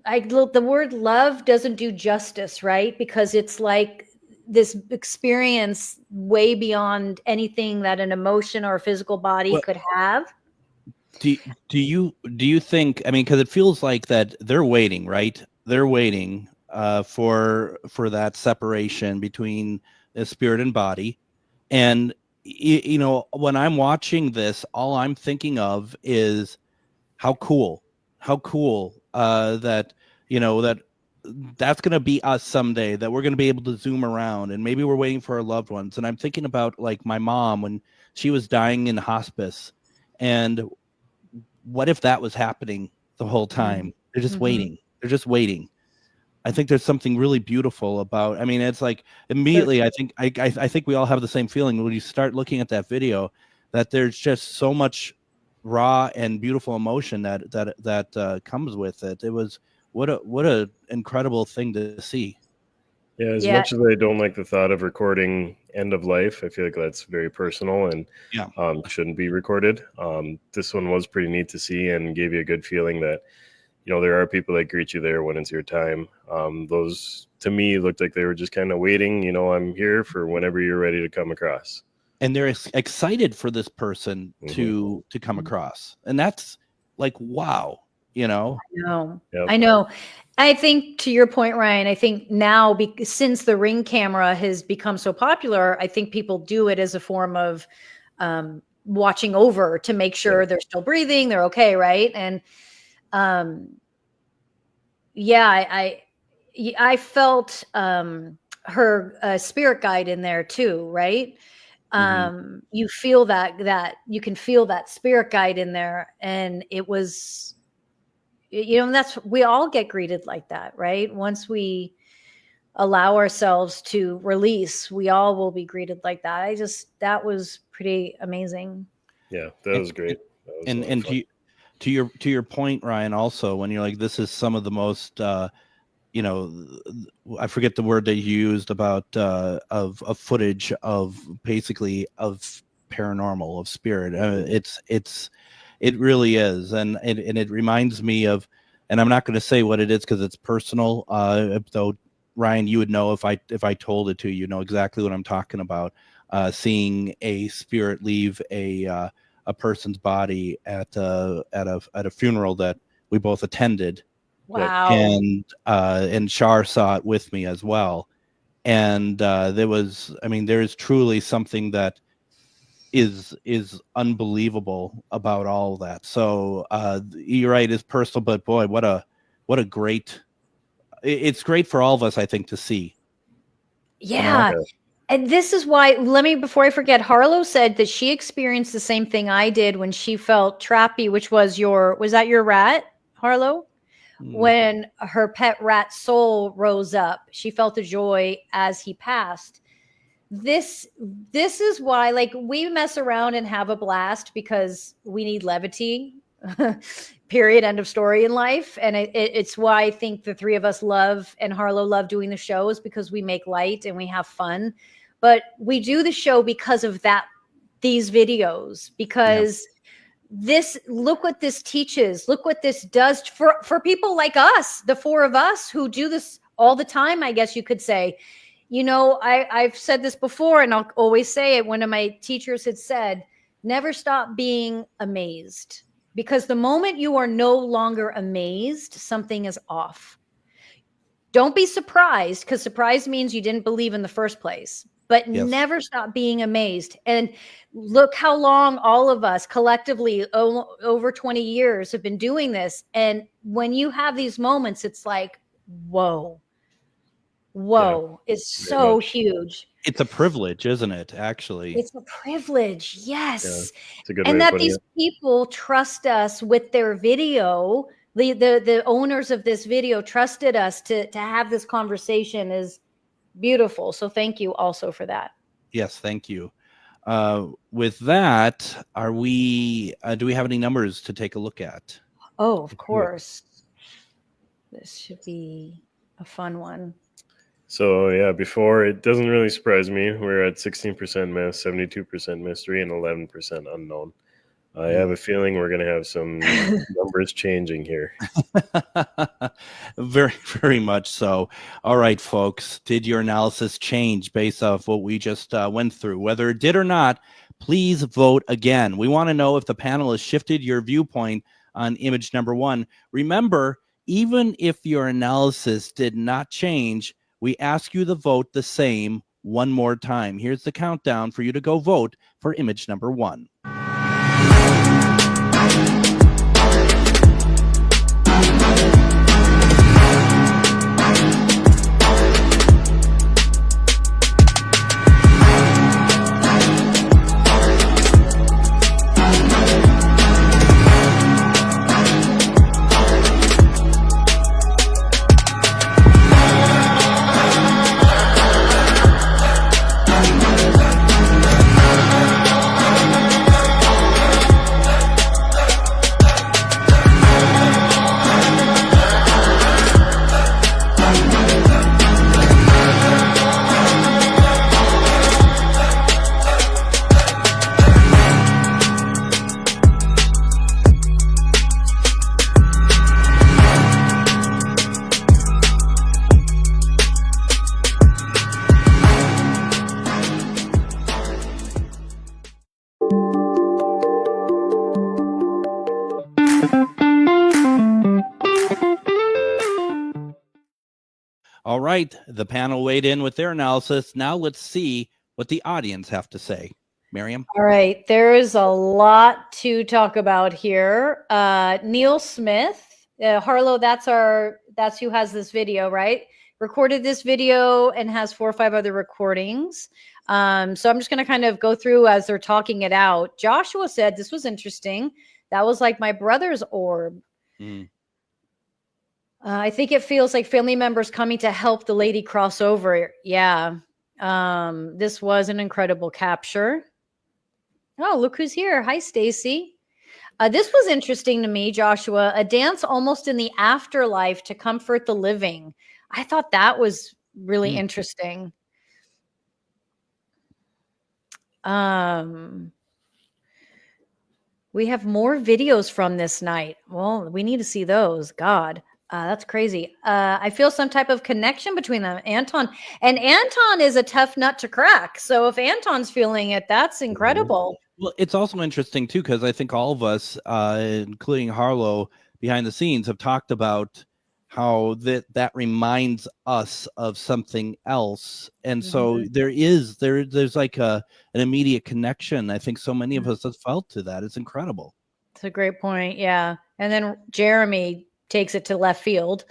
the word love doesn't do justice, right? Because it's like this experience way beyond anything that an emotion or a physical body could have. Do you think, I mean, because it feels like that they're waiting, right? They're waiting for that separation between the spirit and body. And when I'm watching this, all I'm thinking of is how cool that that's going to be us someday, that we're going to be able to zoom around, and maybe we're waiting for our loved ones. And I'm thinking about like my mom when she was dying in hospice, and what if that was happening the whole time? They're just waiting. They're just waiting. I think there's something really beautiful about, I mean, it's like immediately, I think we all have the same feeling when you start looking at that video, that there's just so much raw and beautiful emotion that comes with it. It was, what a incredible thing to see. Yeah, as much as I don't like the thought of recording end of life, I feel like that's very personal and shouldn't be recorded. This one was pretty neat to see and gave you a good feeling that, there are people that greet you there when it's your time. Those, to me, looked like they were just kind of waiting. I'm here for whenever you're ready to come across. And they're excited for this person to come across. And that's like, wow, I know. Yep. I know. I think to your point, Ryan, I think now since the Ring camera has become so popular, I think people do it as a form of watching over to make sure they're still breathing, they're okay, right? And I felt her spirit guide in there too, right? You feel that you can feel that spirit guide in there, and it was, we all get greeted like that, right? Once we allow ourselves to release, we all will be greeted like that. That was pretty amazing. Yeah, that was great. That was and to your point, Ryan, also, when you're like, this is some of the most I forget the word they used about of footage of basically of paranormal, of spirit. It really is, and it reminds me of, and I'm not going to say what it is because it's personal. Though Ryan, you would know if I told it to you, know exactly what I'm talking about. Seeing a spirit leave a person's body at a funeral that we both attended. Wow. And Shar saw it with me as well. And there is truly something that is unbelievable about all that. So you're right, it's personal, but boy, what a great, it's great for all of us, I think, to see. Yeah. And this is why, before I forget, Harlow said that she experienced the same thing I did when she felt trappy, which was that your rat, Harlow? When her pet rat soul rose up, she felt the joy as he passed. this is why, like, we mess around and have a blast because we need levity. Period. End of story in life. And it's why I think the three of us love, and Harlow love doing the shows, because we make light and we have fun. But we do the show because of these videos, because look what this teaches. Look what this does for people like us, the four of us who do this all the time, I guess you could say. You know, I've said this before, and I'll always say it. One of my teachers had said, never stop being amazed. Because the moment you are no longer amazed, something is off. Don't be surprised, because surprise means you didn't believe in the first place. But never stop being amazed. And look how long all of us collectively, over 20 years, have been doing this. And when you have these moments, it's like, whoa. It's so huge. It's a privilege, isn't it? Actually, it's a privilege. Yes. It's a good and way that of these people trust us with their video. The owners of this video trusted us to have this conversation is beautiful. So thank you also for that. Yes, thank you. With that, do we have any numbers to take a look at? Oh, of course. This should be a fun one. So yeah, before, it doesn't really surprise me. We're at 16% myth, 72% mystery, and 11% unknown. I have a feeling we're going to have some numbers changing here. Very, very much so. All right, folks, did your analysis change based off what we just went through? Whether it did or not, please vote again. We want to know if the panel has shifted your viewpoint on image number 1. Remember, even if your analysis did not change, we ask you to vote the same one more time. Here's the countdown for you to go vote for image number 1. All right, the panel weighed in with their analysis. Now let's see what the audience have to say. Miriam? All right, there is a lot to talk about here. Neil Smith, Harlow, that's who has this video, right? Recorded this video and has 4 or 5 other recordings. So I'm just going to kind of go through as they're talking it out. Joshua said, this was interesting. That was like my brother's orb. I think it feels like family members coming to help the lady cross over. Yeah. This was an incredible capture. Oh, look who's here. Hi, Stacy. This was interesting to me, Joshua. A dance almost in the afterlife to comfort the living. I thought that was really interesting. We have more videos from this night. Well, we need to see those. God. That's crazy. I feel some type of connection between them. Anton is a tough nut to crack. So if Anton's feeling it, that's incredible. Well, it's also interesting too, because I think all of us, including Harlow behind the scenes, have talked about how that reminds us of something else. And so there's like an immediate connection. I think so many of us have felt to that. It's incredible. It's a great point. Yeah. And then Jeremy takes it to left field.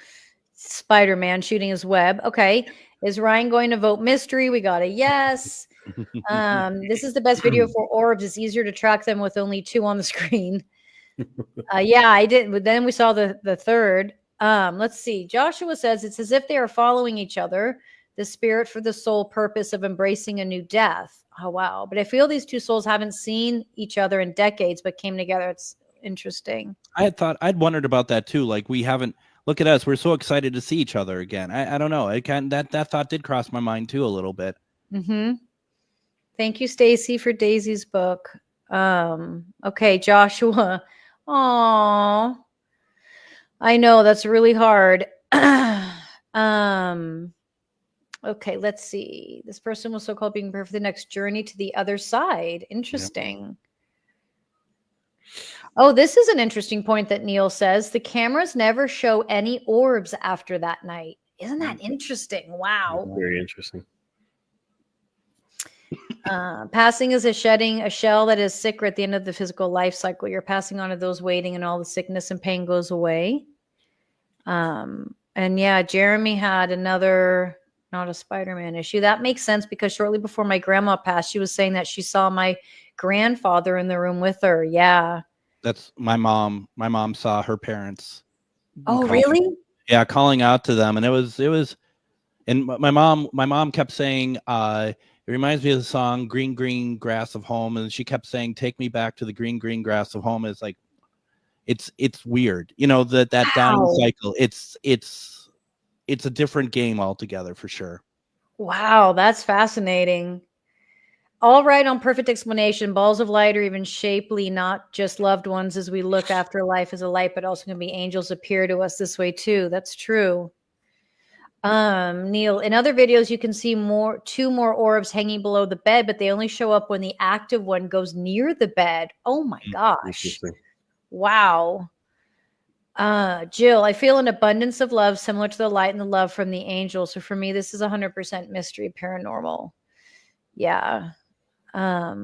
Spider-Man shooting his web. Okay. Is Ryan going to vote mystery? We got a yes. This is the best video for orbs. It's easier to track them with only 2 on the screen. Yeah, I did. But then we saw the third. Let's see. Joshua says it's as if they are following each other. the spirit for the sole purpose of embracing a new death. Oh, wow. But I feel these two souls haven't seen each other in decades, but came together. It's interesting. I'd wondered about that too. Like, we haven't, look at us. We're so excited to see each other again. I don't know. That thought did cross my mind too a little bit. Mm-hmm. Thank you, Stacy, for Daisy's book. Okay, Joshua. Aw. I know that's really hard. Okay, let's see. This person was so called being prepared for the next journey to the other side. Interesting. Oh, this is an interesting point that Neil says. The cameras never show any orbs after that night. Isn't that interesting? Wow. Very interesting. Passing is shedding a shell that is sicker at the end of the physical life cycle. You're passing on to those waiting, and all the sickness and pain goes away. And yeah, Jeremy had another, not a Spider-Man issue. That makes sense because shortly before my grandma passed, she was saying that she saw my grandfather in the room with her. Yeah. That's my mom. My mom saw her parents. Oh, really? Yeah, calling out to them. And it was, and my mom kept saying, it reminds me of the song Green, Green Grass of Home. And she kept saying, take me back to the green, green grass of home. It's like, it's weird. You know, that down cycle. It's a different game altogether for sure. Wow, that's fascinating. All right, on perfect explanation. Balls of light are even shapely, not just loved ones as we look after life as a light, but also can be angels appear to us this way too. That's true. Neil, in other videos, you can see two more orbs hanging below the bed, but they only show up when the active one goes near the bed. Oh my gosh. Wow. Jill, I feel an abundance of love similar to the light and the love from the angels. So for me, this is 100% mystery paranormal. Yeah. I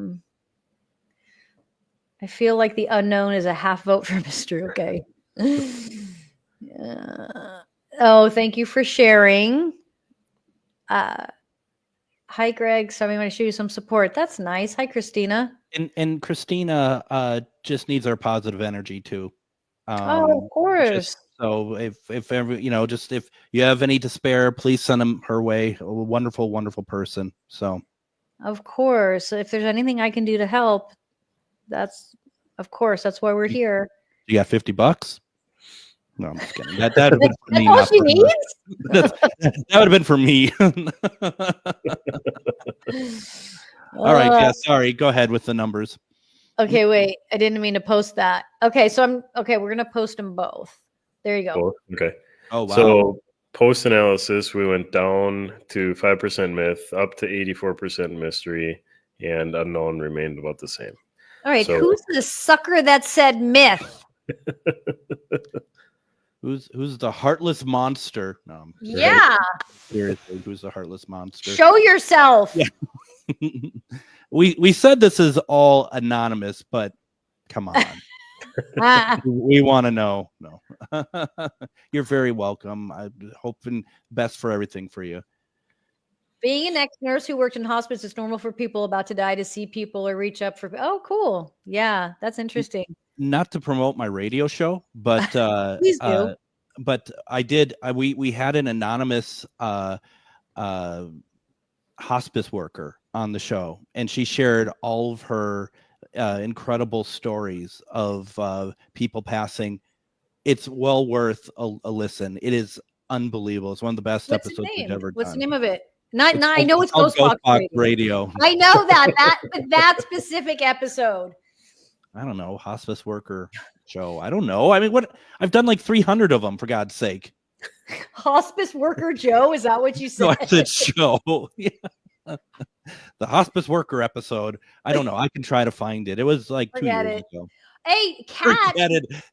feel like the unknown is a half vote for mystery. Okay. Oh, thank you for sharing. Hi, Greg. So we want to show you some support. That's nice. Hi, Christina. And Christina just needs our positive energy too. Oh, of course. So if ever, just if you have any to spare, please send them her way. A wonderful, wonderful person. So, of course, if there's anything I can do to help, that's why we're here. You got $50? No, I'm just kidding. That would have been for me. That's all she needs? That would have been for me. All right. Yeah. Sorry. Go ahead with the numbers. Okay. Wait. I didn't mean to post that. Okay. So we're going to post them both. There you go. Both? Okay. Oh, wow. So post analysis, we went down to 5% myth, up to 84% mystery, and unknown remained about the same. All right. So, who's the sucker that said myth? Who's the heartless monster? No, yeah. Seriously, who's the heartless monster? Show yourself. Yeah. we said this is all anonymous, but come on. We want to know. No. You're very welcome. I'm hoping best for everything for you. Being an ex-nurse who worked in hospice, it's normal for people about to die to see people or reach up for. Oh, cool. Yeah, that's interesting. Not to promote my radio show, but please do. But I did. We had an anonymous hospice worker on the show, and she shared all of her incredible stories of people passing. It's well worth a listen. It is unbelievable. It's one of the best episodes we've ever done. What's the name of it? I know it's Ghost Box Radio. I know that specific episode. I don't know, hospice worker show. I don't know. I mean, what? I've done like 300 of them, for God's sake. Hospice worker Joe? Is that what you said? No, I said show. Yeah. The hospice worker episode. I don't know. I can try to find it. It was like 2 years ago. Hey, Kat.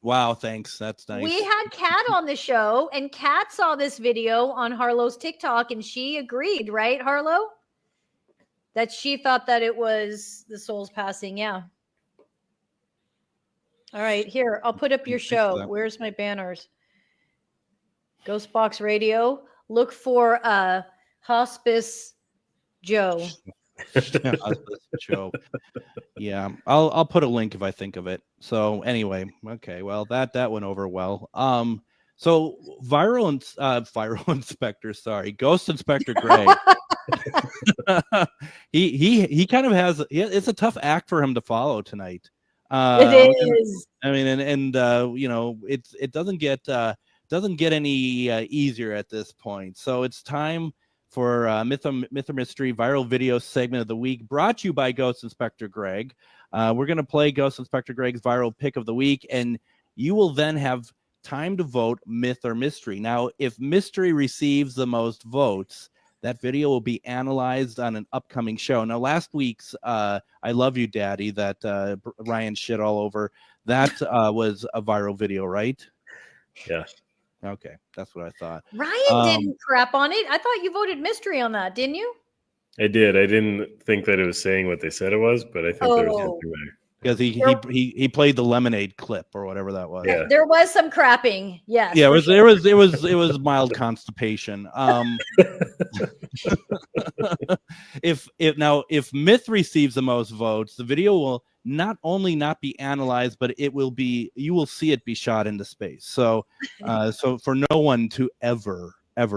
Wow, thanks. That's nice. We had Kat on the show, and Kat saw this video on Harlow's TikTok, and she agreed, right, Harlow? That she thought that it was the souls passing. Yeah. All right, here, I'll put up your show. Where's my banners? Ghost Box Radio. Look for Hospice Joe. Hospice Joe. Yeah, I'll put a link if I think of it. So anyway, okay, well that went over well. So viral inspector, sorry, Ghost Inspector Greg. he kind of has. It's a tough act for him to follow tonight. It is. I mean, and you know, it doesn't get any easier at this point. So it's time for Myth or Mystery viral video segment of the week, brought to you by Ghost Inspector Greg. We're going to play Ghost Inspector Greg's viral pick of the week, and you will then have time to vote myth or mystery. Now, if mystery receives the most votes, that video will be analyzed on an upcoming show. Now, last week's I Love You, Daddy, that Ryan shit all over, that was a viral video, right? Yeah. Okay, that's what I thought. Ryan didn't crap on it. I thought you voted mystery on that, didn't you? I did. I didn't think that it was saying what they said it was, but I think there was something there. Because he played the lemonade clip or whatever that was. Yeah. There was some crapping. Yes. Yeah, it was mild constipation. If myth receives the most votes, the video will not only not be analyzed, but you will see it be shot into space. So so for no one to ever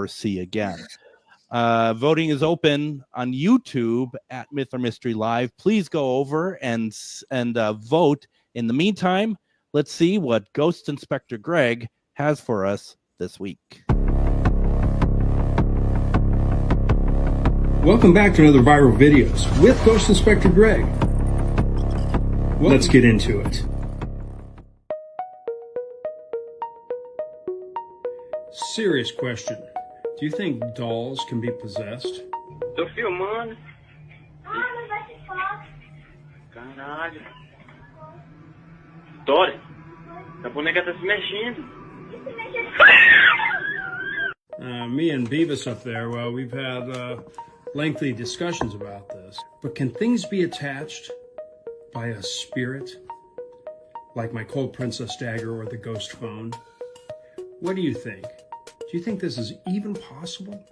see again. Voting is open on YouTube at Myth or Mystery Live. Please go over and vote. In the meantime, let's see what Ghost Inspector Greg has for us this week. Welcome back to another Viral Videos with Ghost Inspector Greg. Let's get into it. Serious question. Do you think dolls can be possessed? Teu filho, mano. Caralho. Dori, a boneca tá se mexendo. Me and Beavis up there, well, we've had lengthy discussions about this. But can things be attached by a spirit? Like my Cold Princess dagger or the ghost phone? What do you think? Do you think this is even possible?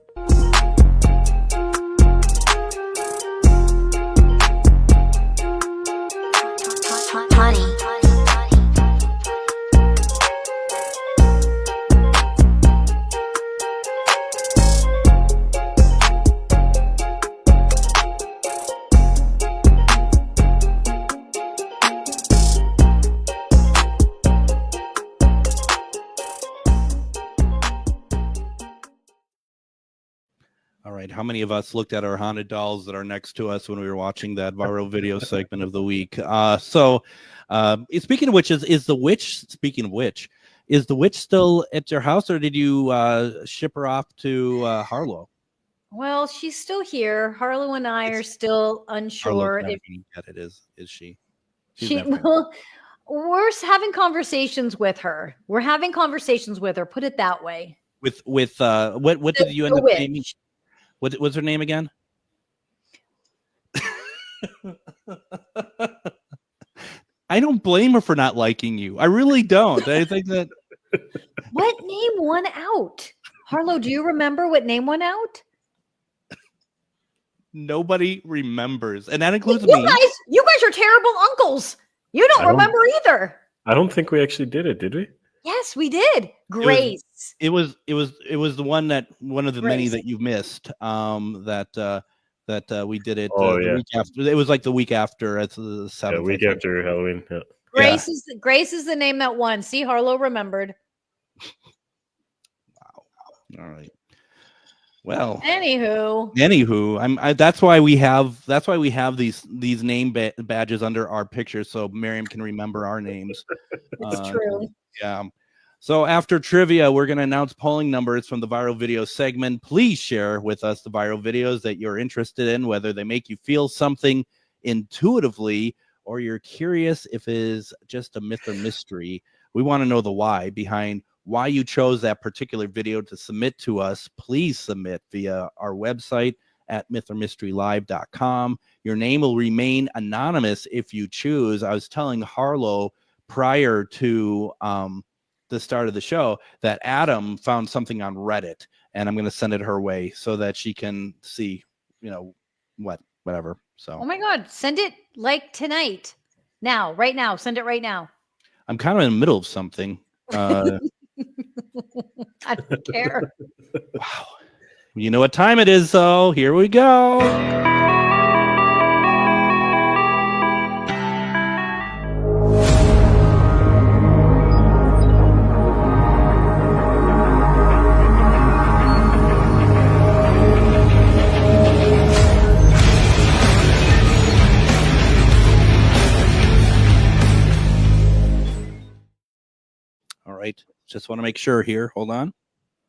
All right, how many of us looked at our haunted dolls that are next to us when we were watching that viral video segment of the week? Speaking of which, is the witch? Speaking of which, is the witch still at your house, or did you ship her off to Harlow? Well, she's still here. Harlow and I are still unsure if it is she. Well, we're having conversations with her. We're having conversations with her. Put it that way. With what did you end up naming? What was her name again? I don't blame her for not liking you. I really don't. I think that. What name won out? Harlow, do you remember what name won out? Nobody remembers, and that includes you me. You guys are terrible uncles. You don't remember either. I don't think we actually did it, did we? Yes, we did. Grace. It was the one of the Grace. Many that you missed. That we did it. The week after. It was like the week after. It's the 7th. Yeah, week after Halloween. Yeah. Grace is the name that won. See, Harlow remembered. Wow. All right. Well. Anywho, that's why we have these name badges under our pictures, so Miriam can remember our names. It's true. Yeah. So after trivia, we're going to announce polling numbers from the viral video segment. Please share with us the viral videos that you're interested in, whether they make you feel something intuitively or you're curious if it is just a myth or mystery. We want to know the why behind why you chose that particular video to submit to us. Please submit via our website at mythormysterylive.com. Your name will remain anonymous if you choose. I was telling Harlow prior to the start of the show that Adam found something on Reddit, and I'm going to send it her way so that she can see, whatever. So, oh my God, send it like tonight, right now, send it right now. I'm kind of in the middle of something. I don't care. Wow. You know what time it is, though. Here we go. All right. Just want to make sure here. Hold on.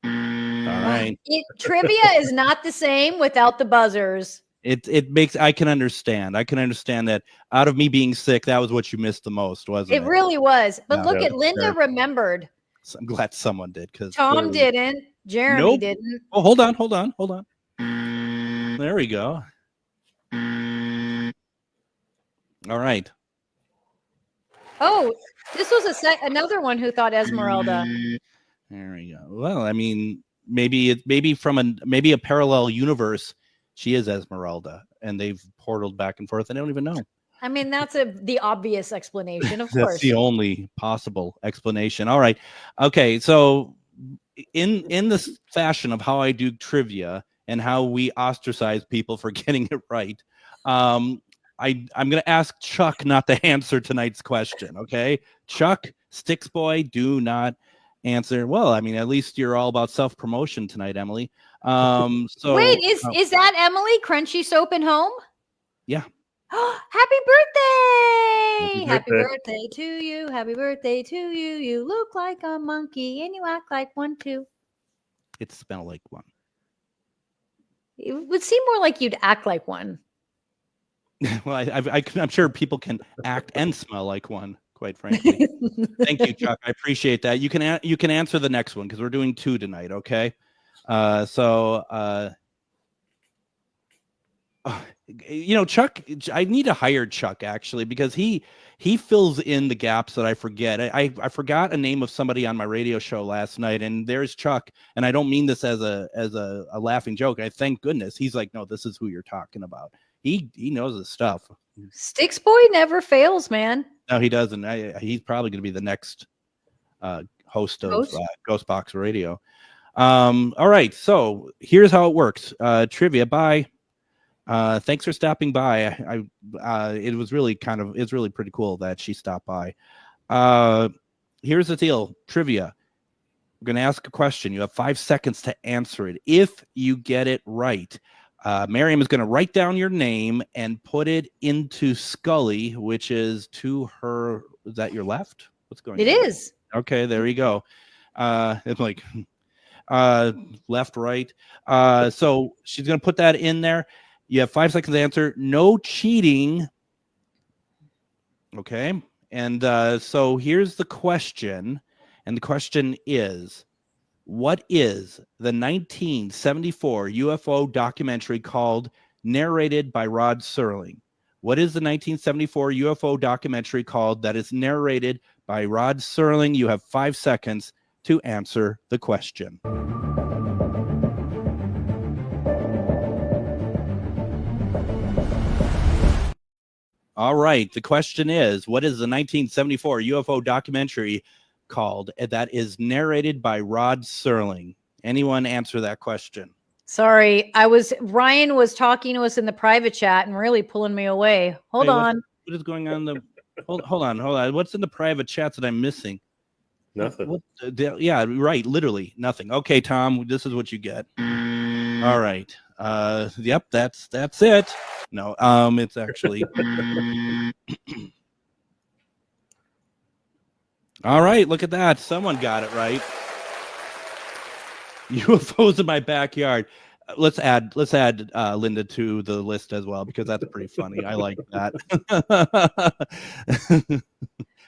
All right. Trivia is not the same without the buzzers. It makes I can understand. I can understand that out of me being sick, that was what you missed the most, wasn't it? It really was. But No, look no, at Linda sure. remembered. So I'm glad someone did because Tom didn't. Jeremy Nope. didn't. Oh, hold on. There we go. All right. Oh, this was another one who thought Esmeralda. There we go. Well, I mean, maybe from a parallel universe, she is Esmeralda, and they've portaled back and forth. I don't even know. I mean, that's the obvious explanation, of That's course. the only possible explanation. All right. Okay. So in this fashion of how I do trivia and how we ostracize people for getting it right, I'm going to ask Chuck not to answer tonight's question. Okay. Chuck, Sticks Boy, do not answer. Well, I mean, at least you're all about self-promotion tonight, Emily. So wait, is that Emily Crunchy Soap and Home? Yeah. Happy birthday! Happy birthday. birthday to you! Happy birthday to you! You look like a monkey and you act like one too. It smell like one. It would seem more like you'd act like one. Well, I'm sure people can act and smell like one. Quite frankly, thank you, Chuck. I appreciate that. You can answer the next one because we're doing 2 tonight. Okay, Chuck. I need to hire Chuck actually because he fills in the gaps that I forget. I forgot a name of somebody on my radio show last night, and there's Chuck. And I don't mean this as a laughing joke. I thank goodness he's like, no, this is who you're talking about. He knows his stuff. Sticks Boy never fails, man. No, he doesn't. He's probably going to be the next host of Ghost Box Radio. All right, so here's how it works. Trivia. Bye. Thanks for stopping by. It was really it's really pretty cool that she stopped by. Here's the deal. Trivia. I'm going to ask a question. You have 5 seconds to answer it. If you get it right, Miriam is going to write down your name and put it into Scully, which is to her. Is that your left? What's going on? It is. Okay, there you go. It's like left, right. So she's going to put that in there. You have 5 seconds to answer. No cheating. Okay. And so here's the question. And the question is, what is the 1974 UFO documentary called, narrated by Rod Serling? What is the 1974 UFO documentary called that is narrated by Rod Serling? You have 5 seconds to answer the question. All right. The question is, what is the 1974 UFO documentary called that is narrated by Rod Serling? Anyone answer that question? Sorry, Ryan was talking to us in the private chat and really pulling me away. Hold on. What is going on? Hold on. What's in the private chats that I'm missing? Nothing. Yeah, right. Literally nothing. Okay, Tom, this is what you get. All right. Yep, that's it. No, it's actually. All right, look at that. Someone got it right. UFOs in my backyard. Let's add Linda to the list as well because that's pretty funny. I like that.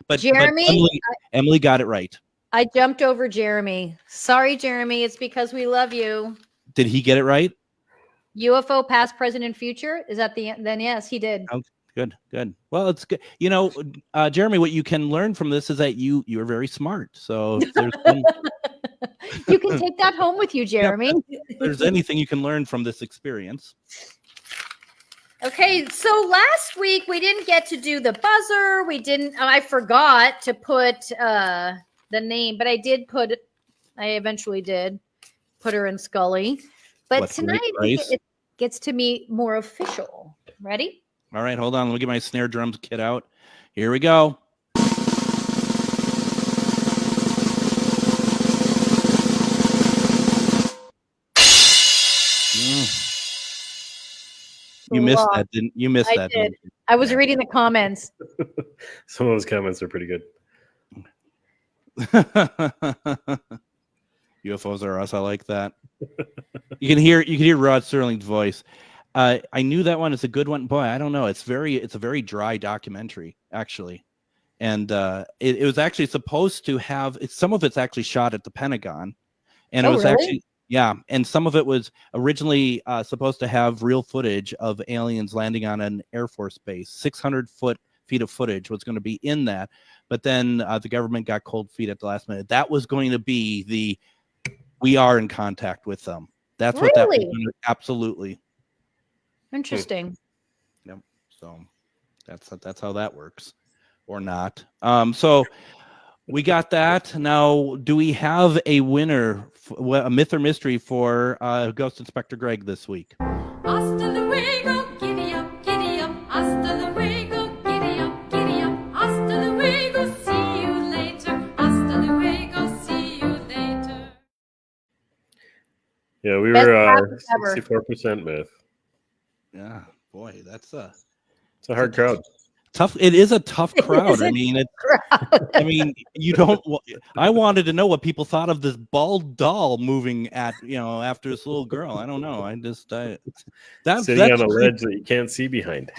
but Jeremy, Emily got it right. I jumped over Jeremy. Sorry, Jeremy. It's because we love you. Did he get it right? UFO past, present, and future. Is that then? Yes, he did. Oh, good. Well, it's good. Jeremy, what you can learn from this is that you're very smart. So if there's you can take that home with you, Jeremy. If there's anything you can learn from this experience. Okay, so last week we didn't get to do the buzzer. I forgot to put the name, but I I eventually did put her in Scully. But What's tonight Grace? it gets to be more official. Ready? All right, hold on. Let me get my snare drums kit out. Here we go. You missed that, didn't you? Missed I that, did. didn't you? I was reading the comments. Some of those comments are pretty good. UFOs are us. I like that. You can hear Rod Serling's voice. I knew that one is a good one. Boy, I don't know. It's a very dry documentary, actually. And it was actually supposed to have some of it's actually shot at the Pentagon. And it was really? actually, yeah. And some of it was originally supposed to have real footage of aliens landing on an Air Force base. 600 feet of footage was going to be in that. But then the government got cold feet at the last minute. That was going to be we are in contact with them. That's what that was Really? going to, absolutely. Interesting. Yep. So that's how that works, or not. So we got that. Now, do we have a winner, a myth or mystery for Ghost Inspector Greg this week? Hasta luego, giddy up, giddy up. Hasta luego, giddy up, giddy up. Hasta luego, see you later. Hasta luego, see you later. Yeah, we Best were practice ever. 64% myth. Yeah, boy, it's a hard crowd. Tough. It is a tough crowd. is a I mean, you don't. I wanted to know what people thought of this bald doll moving after this little girl. I don't know. That's Sitting on a ledge that you can't see behind.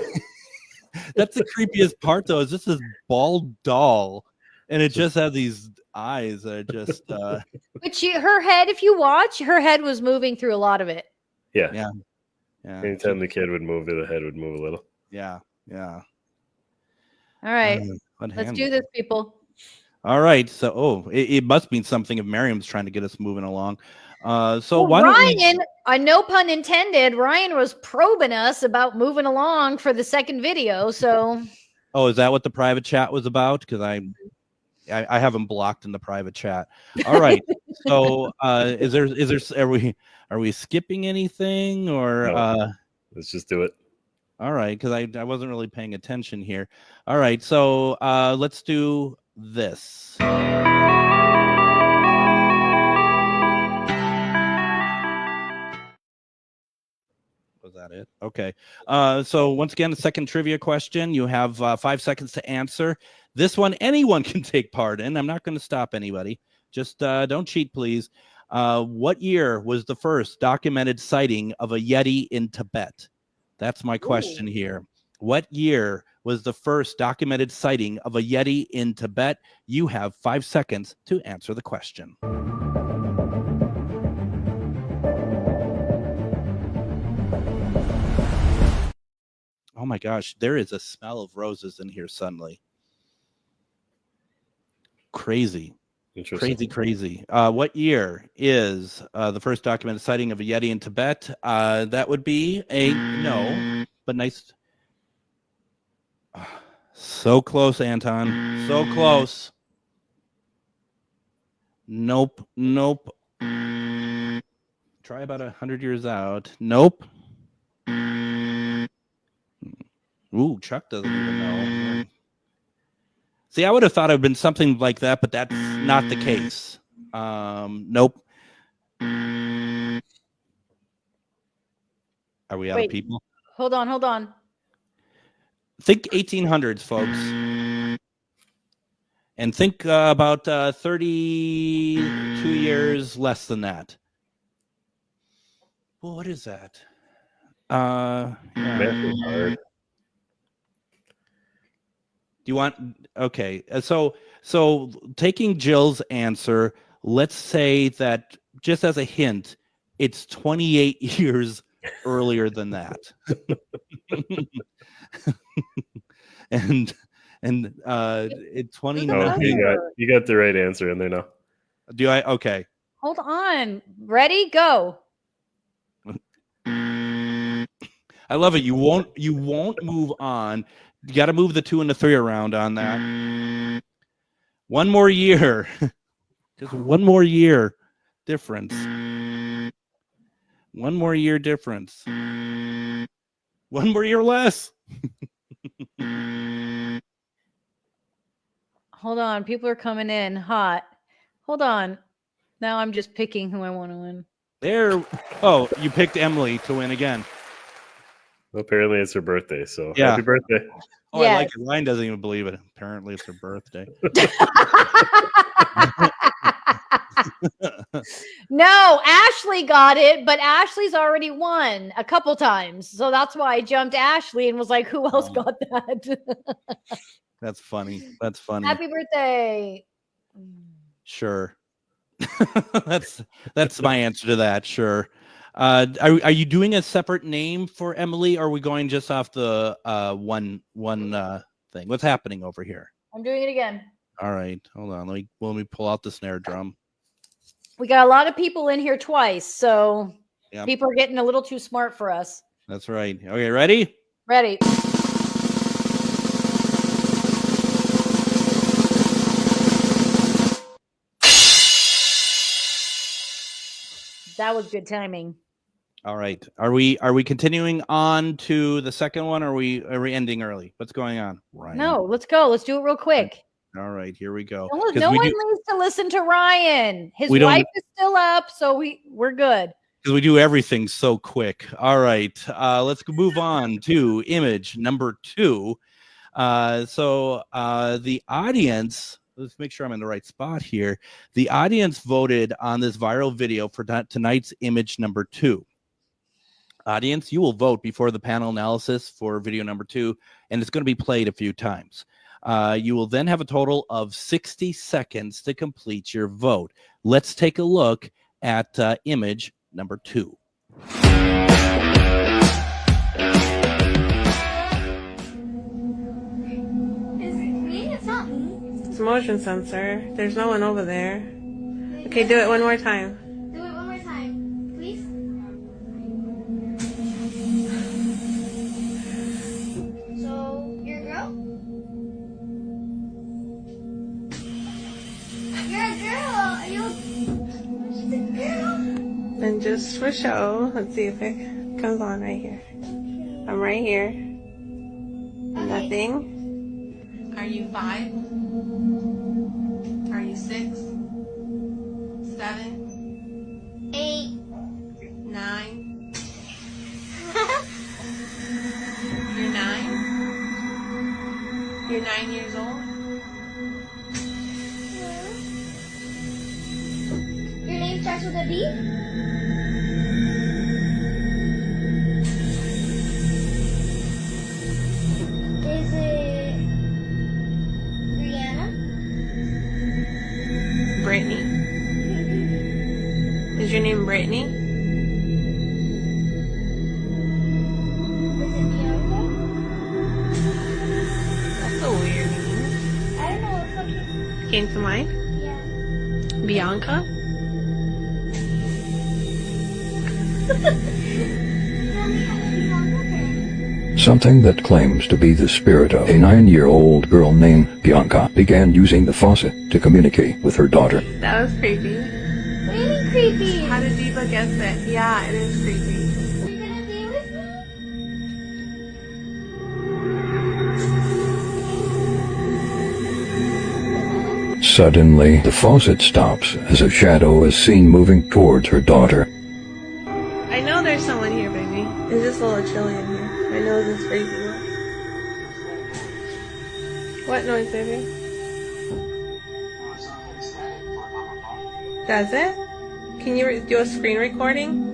That's the creepiest part, though. Is just this bald doll, and it just has these eyes that are just. But her head, if you watch, her head was moving through a lot of it. Yeah. Anytime the kid would move, the head would move a little. Yeah. All right, let's do this, people. All right, so it must mean something if Miriam's trying to get us moving along. So well, why Ryan, no pun intended, Ryan was probing us about moving along for the second video. So, is that what the private chat was about? Because I have him blocked in the private chat. All right, so is there are we skipping anything or let's just do it. All right, because I wasn't really paying attention here. All right, so let's do this. Was that it? Okay. So once again, the second trivia question. You have 5 seconds to answer. This one, anyone can take part in. I'm not going to stop anybody. Just don't cheat, please. What year was the first documented sighting of a Yeti in Tibet? That's my question here. What year was the first documented sighting of a Yeti in Tibet? You have 5 seconds to answer the question. Oh my gosh, there is a smell of roses in here suddenly. Crazy. Crazy. What year is the first documented sighting of a Yeti in Tibet? That would be a no, but nice. So close, Anton. So close. Nope. Try about 100 years out. Nope. Ooh, Chuck doesn't even know. See, I would have thought it would have been something like that, but that's not the case. Nope. Are we out of people? Hold on. Think 1800s, folks. And think about 32 years less than that. Well, what is that? Math is hard. Do you want? Okay, so taking Jill's answer, let's say that just as a hint, it's 28 years earlier than that. and it's 29. You got the right answer in there now. Do I? Okay. Hold on. Ready? Go. I love it. You won't move on. You got to move the 2 and the 3 around on that. One more year. Just one more year. difference. 1 more year difference. 1 more year less. Hold on. People are coming in hot. Hold on. Now I'm just picking who I want to win. There. Oh, you picked Emily to win again. Well, apparently it's her birthday, so Yeah. happy birthday. Oh, Yes. I like it. Ryan doesn't even believe it. Apparently it's her birthday. No, Ashley got it, but Ashley's already won a couple times. So that's why I jumped Ashley and was like, who else Oh. got that? That's funny. That's funny. Happy birthday. Sure. that's my answer to that. Sure. Are you doing a separate name for Emily? Or are we going just off the one thing? What's happening over here? I'm doing it again. All right, hold on. Let me pull out the snare drum. We got a lot of people in here twice, so Yep. people are getting a little too smart for us. That's right. Okay, ready? Ready. That was good timing. All right. Are we continuing on to the second one? Or are we ending early? What's going on? Ryan. No, let's go. Let's do it real quick. All right, here we go. No, 'Cause no we one do- needs to listen to Ryan. His We don't- wife is still up, so we're good. Because we do everything so quick. All right, let's move on to image number 2. So the audience, let's make sure I'm in the right spot here. The audience voted on this viral video for tonight's image number 2. Audience, you will vote before the panel analysis for video number 2, and it's going to be played a few times. You will then have a total of 60 seconds to complete your vote. Let's take a look at image number 2. It's not me. It's motion sensor. There's no one over there. Okay, do it one more time. Do it one more time, please. So, you're a girl? You're a girl. Are you? She's a girl. And just for show, let's see if it comes on right here. I'm right here. Nothing. Are you 5? Are you 6? 7? 8. 9? You're 9? You're 9 years old? Your name starts with a B? Is it Brianna? Brittany. Is your name Brittany? Is it Bianca? That's a weird name. I don't know what fucking. Came to mind? Yeah. Bianca? Something that claims to be the spirit of a 9-year-old girl named Bianca began using the faucet to communicate with her daughter. That was creepy. What do you mean creepy? How did Diva guess it? Yeah, it is creepy. Are you gonna be with me? Suddenly, the faucet stops as a shadow is seen moving towards her daughter. I know there's someone here, baby. It's just a little chilly in here. My nose is freezing up. What noise, baby? Does it? Can you do a screen recording?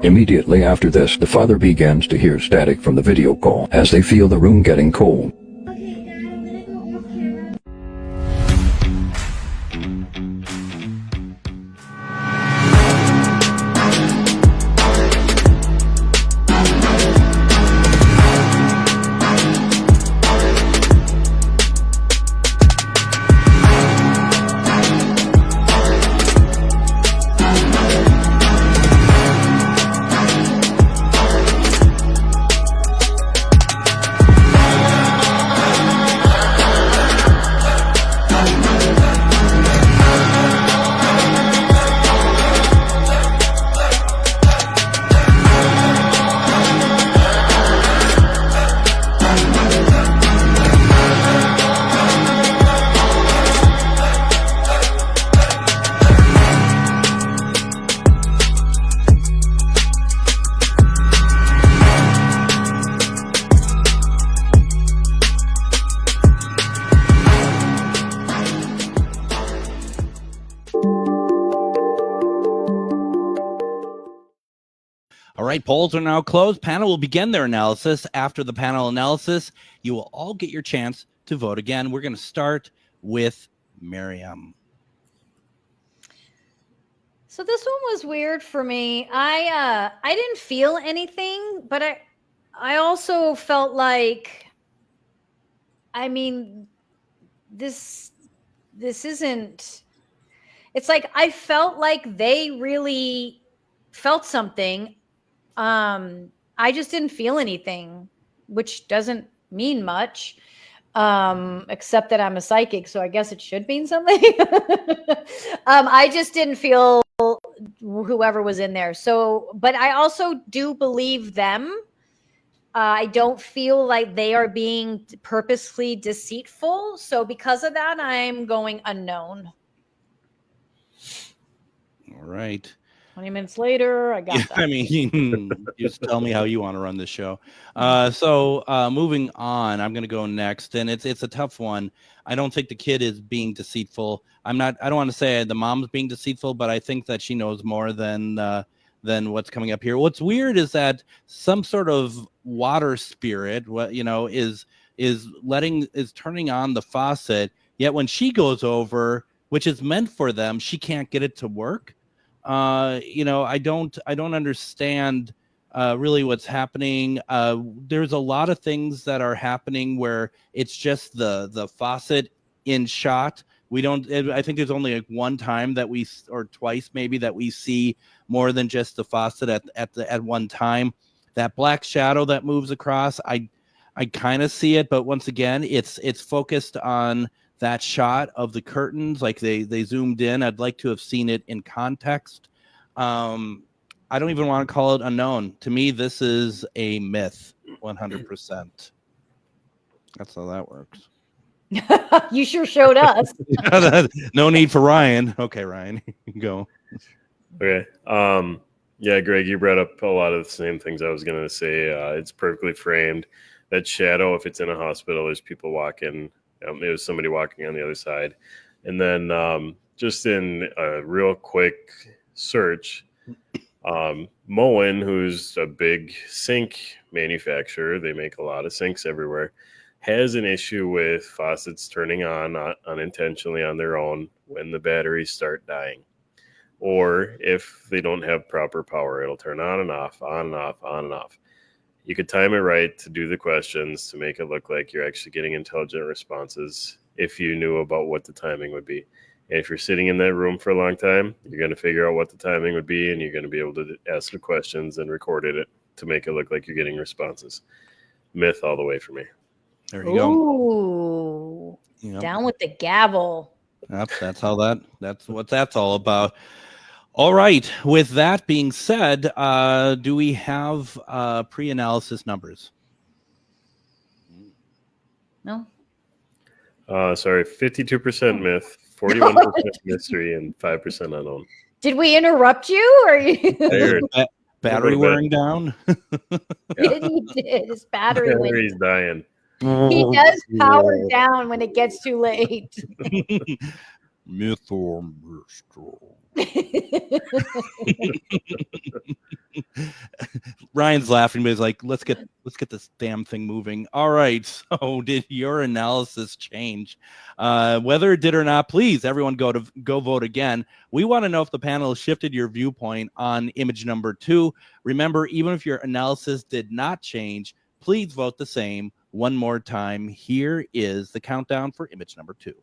Immediately after this, the father begins to hear static from the video call as they feel the room getting cold. right, polls are now closed. Panel will begin their analysis. After the panel analysis, you will all get your chance to vote again. We're going to start with Miriam. So this one was weird for me. I didn't feel anything, but I also felt like, I mean, this isn't, it's like I felt like they really felt something. I just didn't feel anything, which doesn't mean much, except that I'm a psychic, so I guess it should mean something. I just didn't feel whoever was in there. So, but I also do believe them. I don't feel like they are being purposely deceitful. So because of that, I'm going unknown. All right. 20 minutes later, I got that. I mean, just tell me how you want to run this show. So moving on, I'm going to go next, and it's a tough one. I don't think the kid is being deceitful. I don't want to say the mom's being deceitful, but I think that she knows more than what's coming up here. What's weird is that some sort of water spirit, is turning on the faucet. Yet when she goes over, which is meant for them, she can't get it to work. I don't understand really what's happening. There's a lot of things that are happening where it's just the faucet in shot. I think there's only like one time or twice maybe that we see more than just the faucet at one time. That black shadow that moves across, I kind of see it, but once again, it's focused on that shot of the curtains, like they zoomed in. I'd like to have seen it in context. I don't even want to call it unknown. To me, this is a myth, 100%. That's how that works. You sure showed us. No need for Ryan. Okay, Ryan, go. Okay. Yeah, Greg, you brought up a lot of the same things I was going to say. It's perfectly framed. That shadow, if it's in a hospital, there's people walking. It was somebody walking on the other side. And then just in a real quick search, Moen, who's a big sink manufacturer, they make a lot of sinks everywhere, has an issue with faucets turning on unintentionally on their own when the batteries start dying. Or if they don't have proper power, it'll turn on and off, on and off, on and off. You could time it right to do the questions to make it look like you're actually getting intelligent responses if you knew about what the timing would be. And if you're sitting in that room for a long time, you're going to figure out what the timing would be, and you're going to be able to ask the questions and record it to make it look like you're getting responses. Myth all the way for me. There you go. Ooh, Yep. Down with the gavel. Yep, that's what that's all about. All right. With that being said, do we have pre-analysis numbers? No. Sorry, 52% myth, 41% mystery, and 5% unknown. Did we interrupt you? Or you? Battery wearing down? He did. His battery went. Battery's dying. He does power down when it gets too late. Myth or mystery? Ryan's laughing, but he's like, let's get this damn thing moving. All right. So did your analysis change? Whether it did or not, please, everyone go vote again. We want to know if the panel shifted your viewpoint on image number 2. Remember, even if your analysis did not change, please vote the same. One more time. Here is the countdown for image number 2.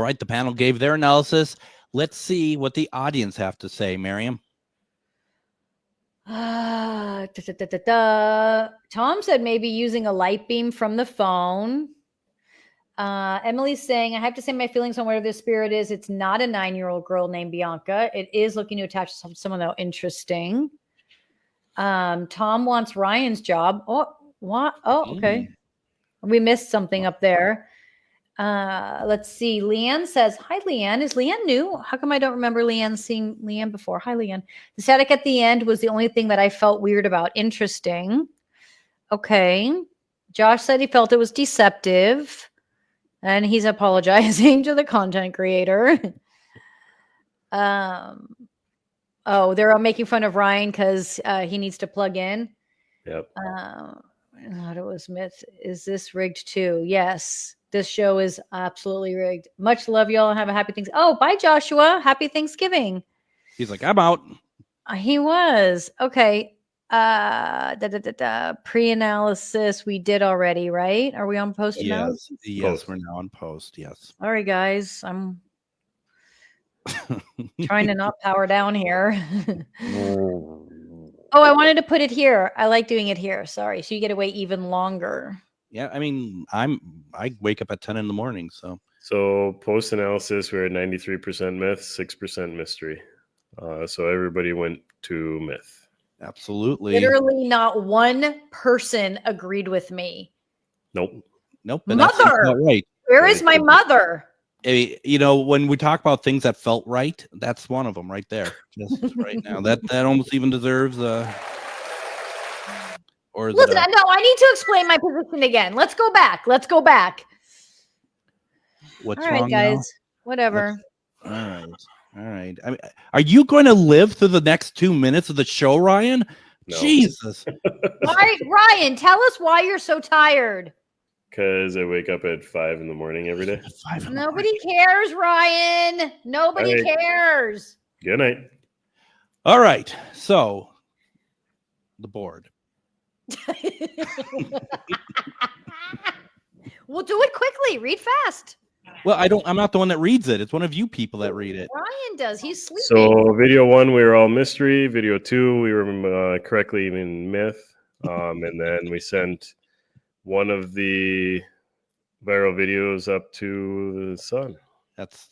right, the panel gave their analysis. Let's see what the audience have to say, Miriam. Tom said maybe using a light beam from the phone. Emily's saying, I have to say my feelings on whatever this spirit is. It's not a 9-year-old girl named Bianca. It is looking to attach to someone though interesting. Tom wants Ryan's job. Oh, what? Oh, okay. We missed something up there. Let's see. Leanne says, hi, Leanne. Is Leanne new? How come I don't remember seeing Leanne before? Hi, Leanne. The static at the end was the only thing that I felt weird about. Interesting. Okay. Josh said he felt it was deceptive. And he's apologizing to the content creator. Oh, they're all making fun of Ryan because he needs to plug in. Yep. I thought it was myth. Is this rigged too? Yes. This show is absolutely rigged. Much love, y'all. Have a happy Thanksgiving. Oh, bye, Joshua. Happy Thanksgiving. He's like, I'm out. He was. Okay. Pre-analysis we did already, right? Are we on post analysis? Yes, we're now on post. Yes. Sorry, guys. I'm trying to not power down here. Oh, I wanted to put it here. I like doing it here. Sorry. So you get to wait even longer. Yeah, I mean, I wake up at 10 in the morning, so. So post analysis, we're at 93% myth, 6% mystery. So everybody went to myth. Absolutely. Literally not one person agreed with me. Nope. Mother, not right. Where is my mother? You know, when we talk about things that felt right, that's one of them right there. Just right now. That almost even deserves or listen, no, I need to explain my position again. Let's go back. What's All right, wrong guys. now? Whatever. All right. I mean, are you going to live through the next 2 minutes of the show, Ryan? No. Jesus. Why, Ryan, tell us why you're so tired. Because I wake up at 5 in the morning every day. Nobody cares, Ryan. Nobody All right. cares. Good night. All right. So the board. We'll do it quickly. Read fast. Well, I'm not the one that reads it. It's one of you people that read it. Ryan does. He's sleeping. So video 1, we were all mystery. Video 2, we were correctly in myth. And then we sent one of the viral videos up to the sun. That's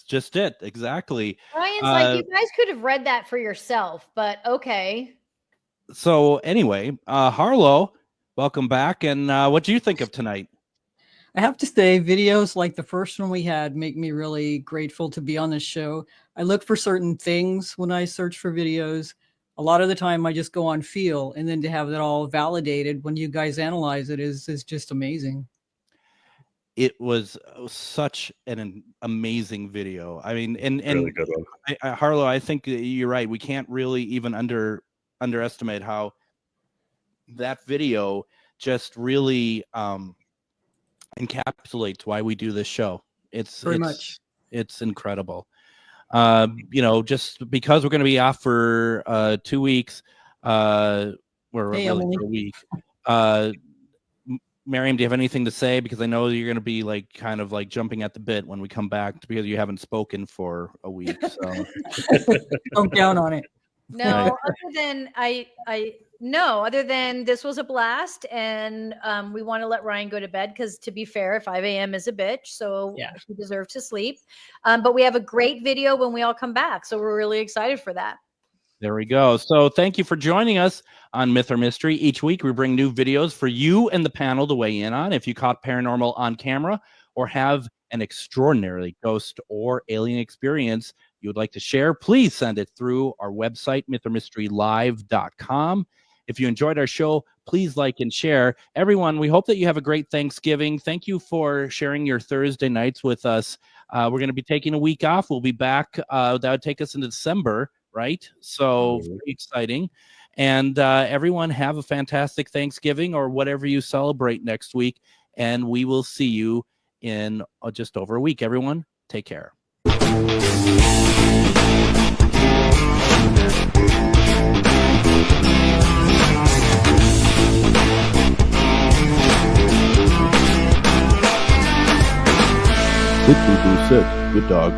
just it. Exactly. Ryan's like, you guys could have read that for yourself, but okay. So anyway, Harlow, welcome back. And what do you think of tonight? I have to say, videos like the first one we had make me really grateful to be on this show. I look for certain things when I search for videos. A lot of the time I just go on feel, and then to have that all validated when you guys analyze it is just amazing. It was such an amazing video. I mean, and really good one. Harlow, I think you're right. We can't really even underestimate how that video just really encapsulates why we do this show. It's incredible. You know, just because we're going to be off for 2 weeks, we're really for a week. Miriam, do you have anything to say? Because I know you're going to be like kind of like jumping at the bit when we come back because you haven't spoken for a week. So Don't down on it. No, other than this was a blast, and we want to let Ryan go to bed because, to be fair, 5 a.m. is a bitch, so he deserves to sleep. But we have a great video when we all come back, so we're really excited for that. there we go. So thank you for joining us on Myth or Mystery. Each week we bring new videos for you and the panel to weigh in on. If you caught paranormal on camera or have an extraordinary ghost or alien experience you would like to share, please send it through our website, mythormysterylive.com. If you enjoyed our show, please like and share. Everyone, we hope that you have a great Thanksgiving. Thank you for sharing your Thursday nights with us. We're going to be taking a week off. We'll be back. That would take us into December, right? So very exciting. And everyone have a fantastic Thanksgiving or whatever you celebrate next week. And we will see you in just over a week. Everyone, take care. Good boo boo, sit. Good dog.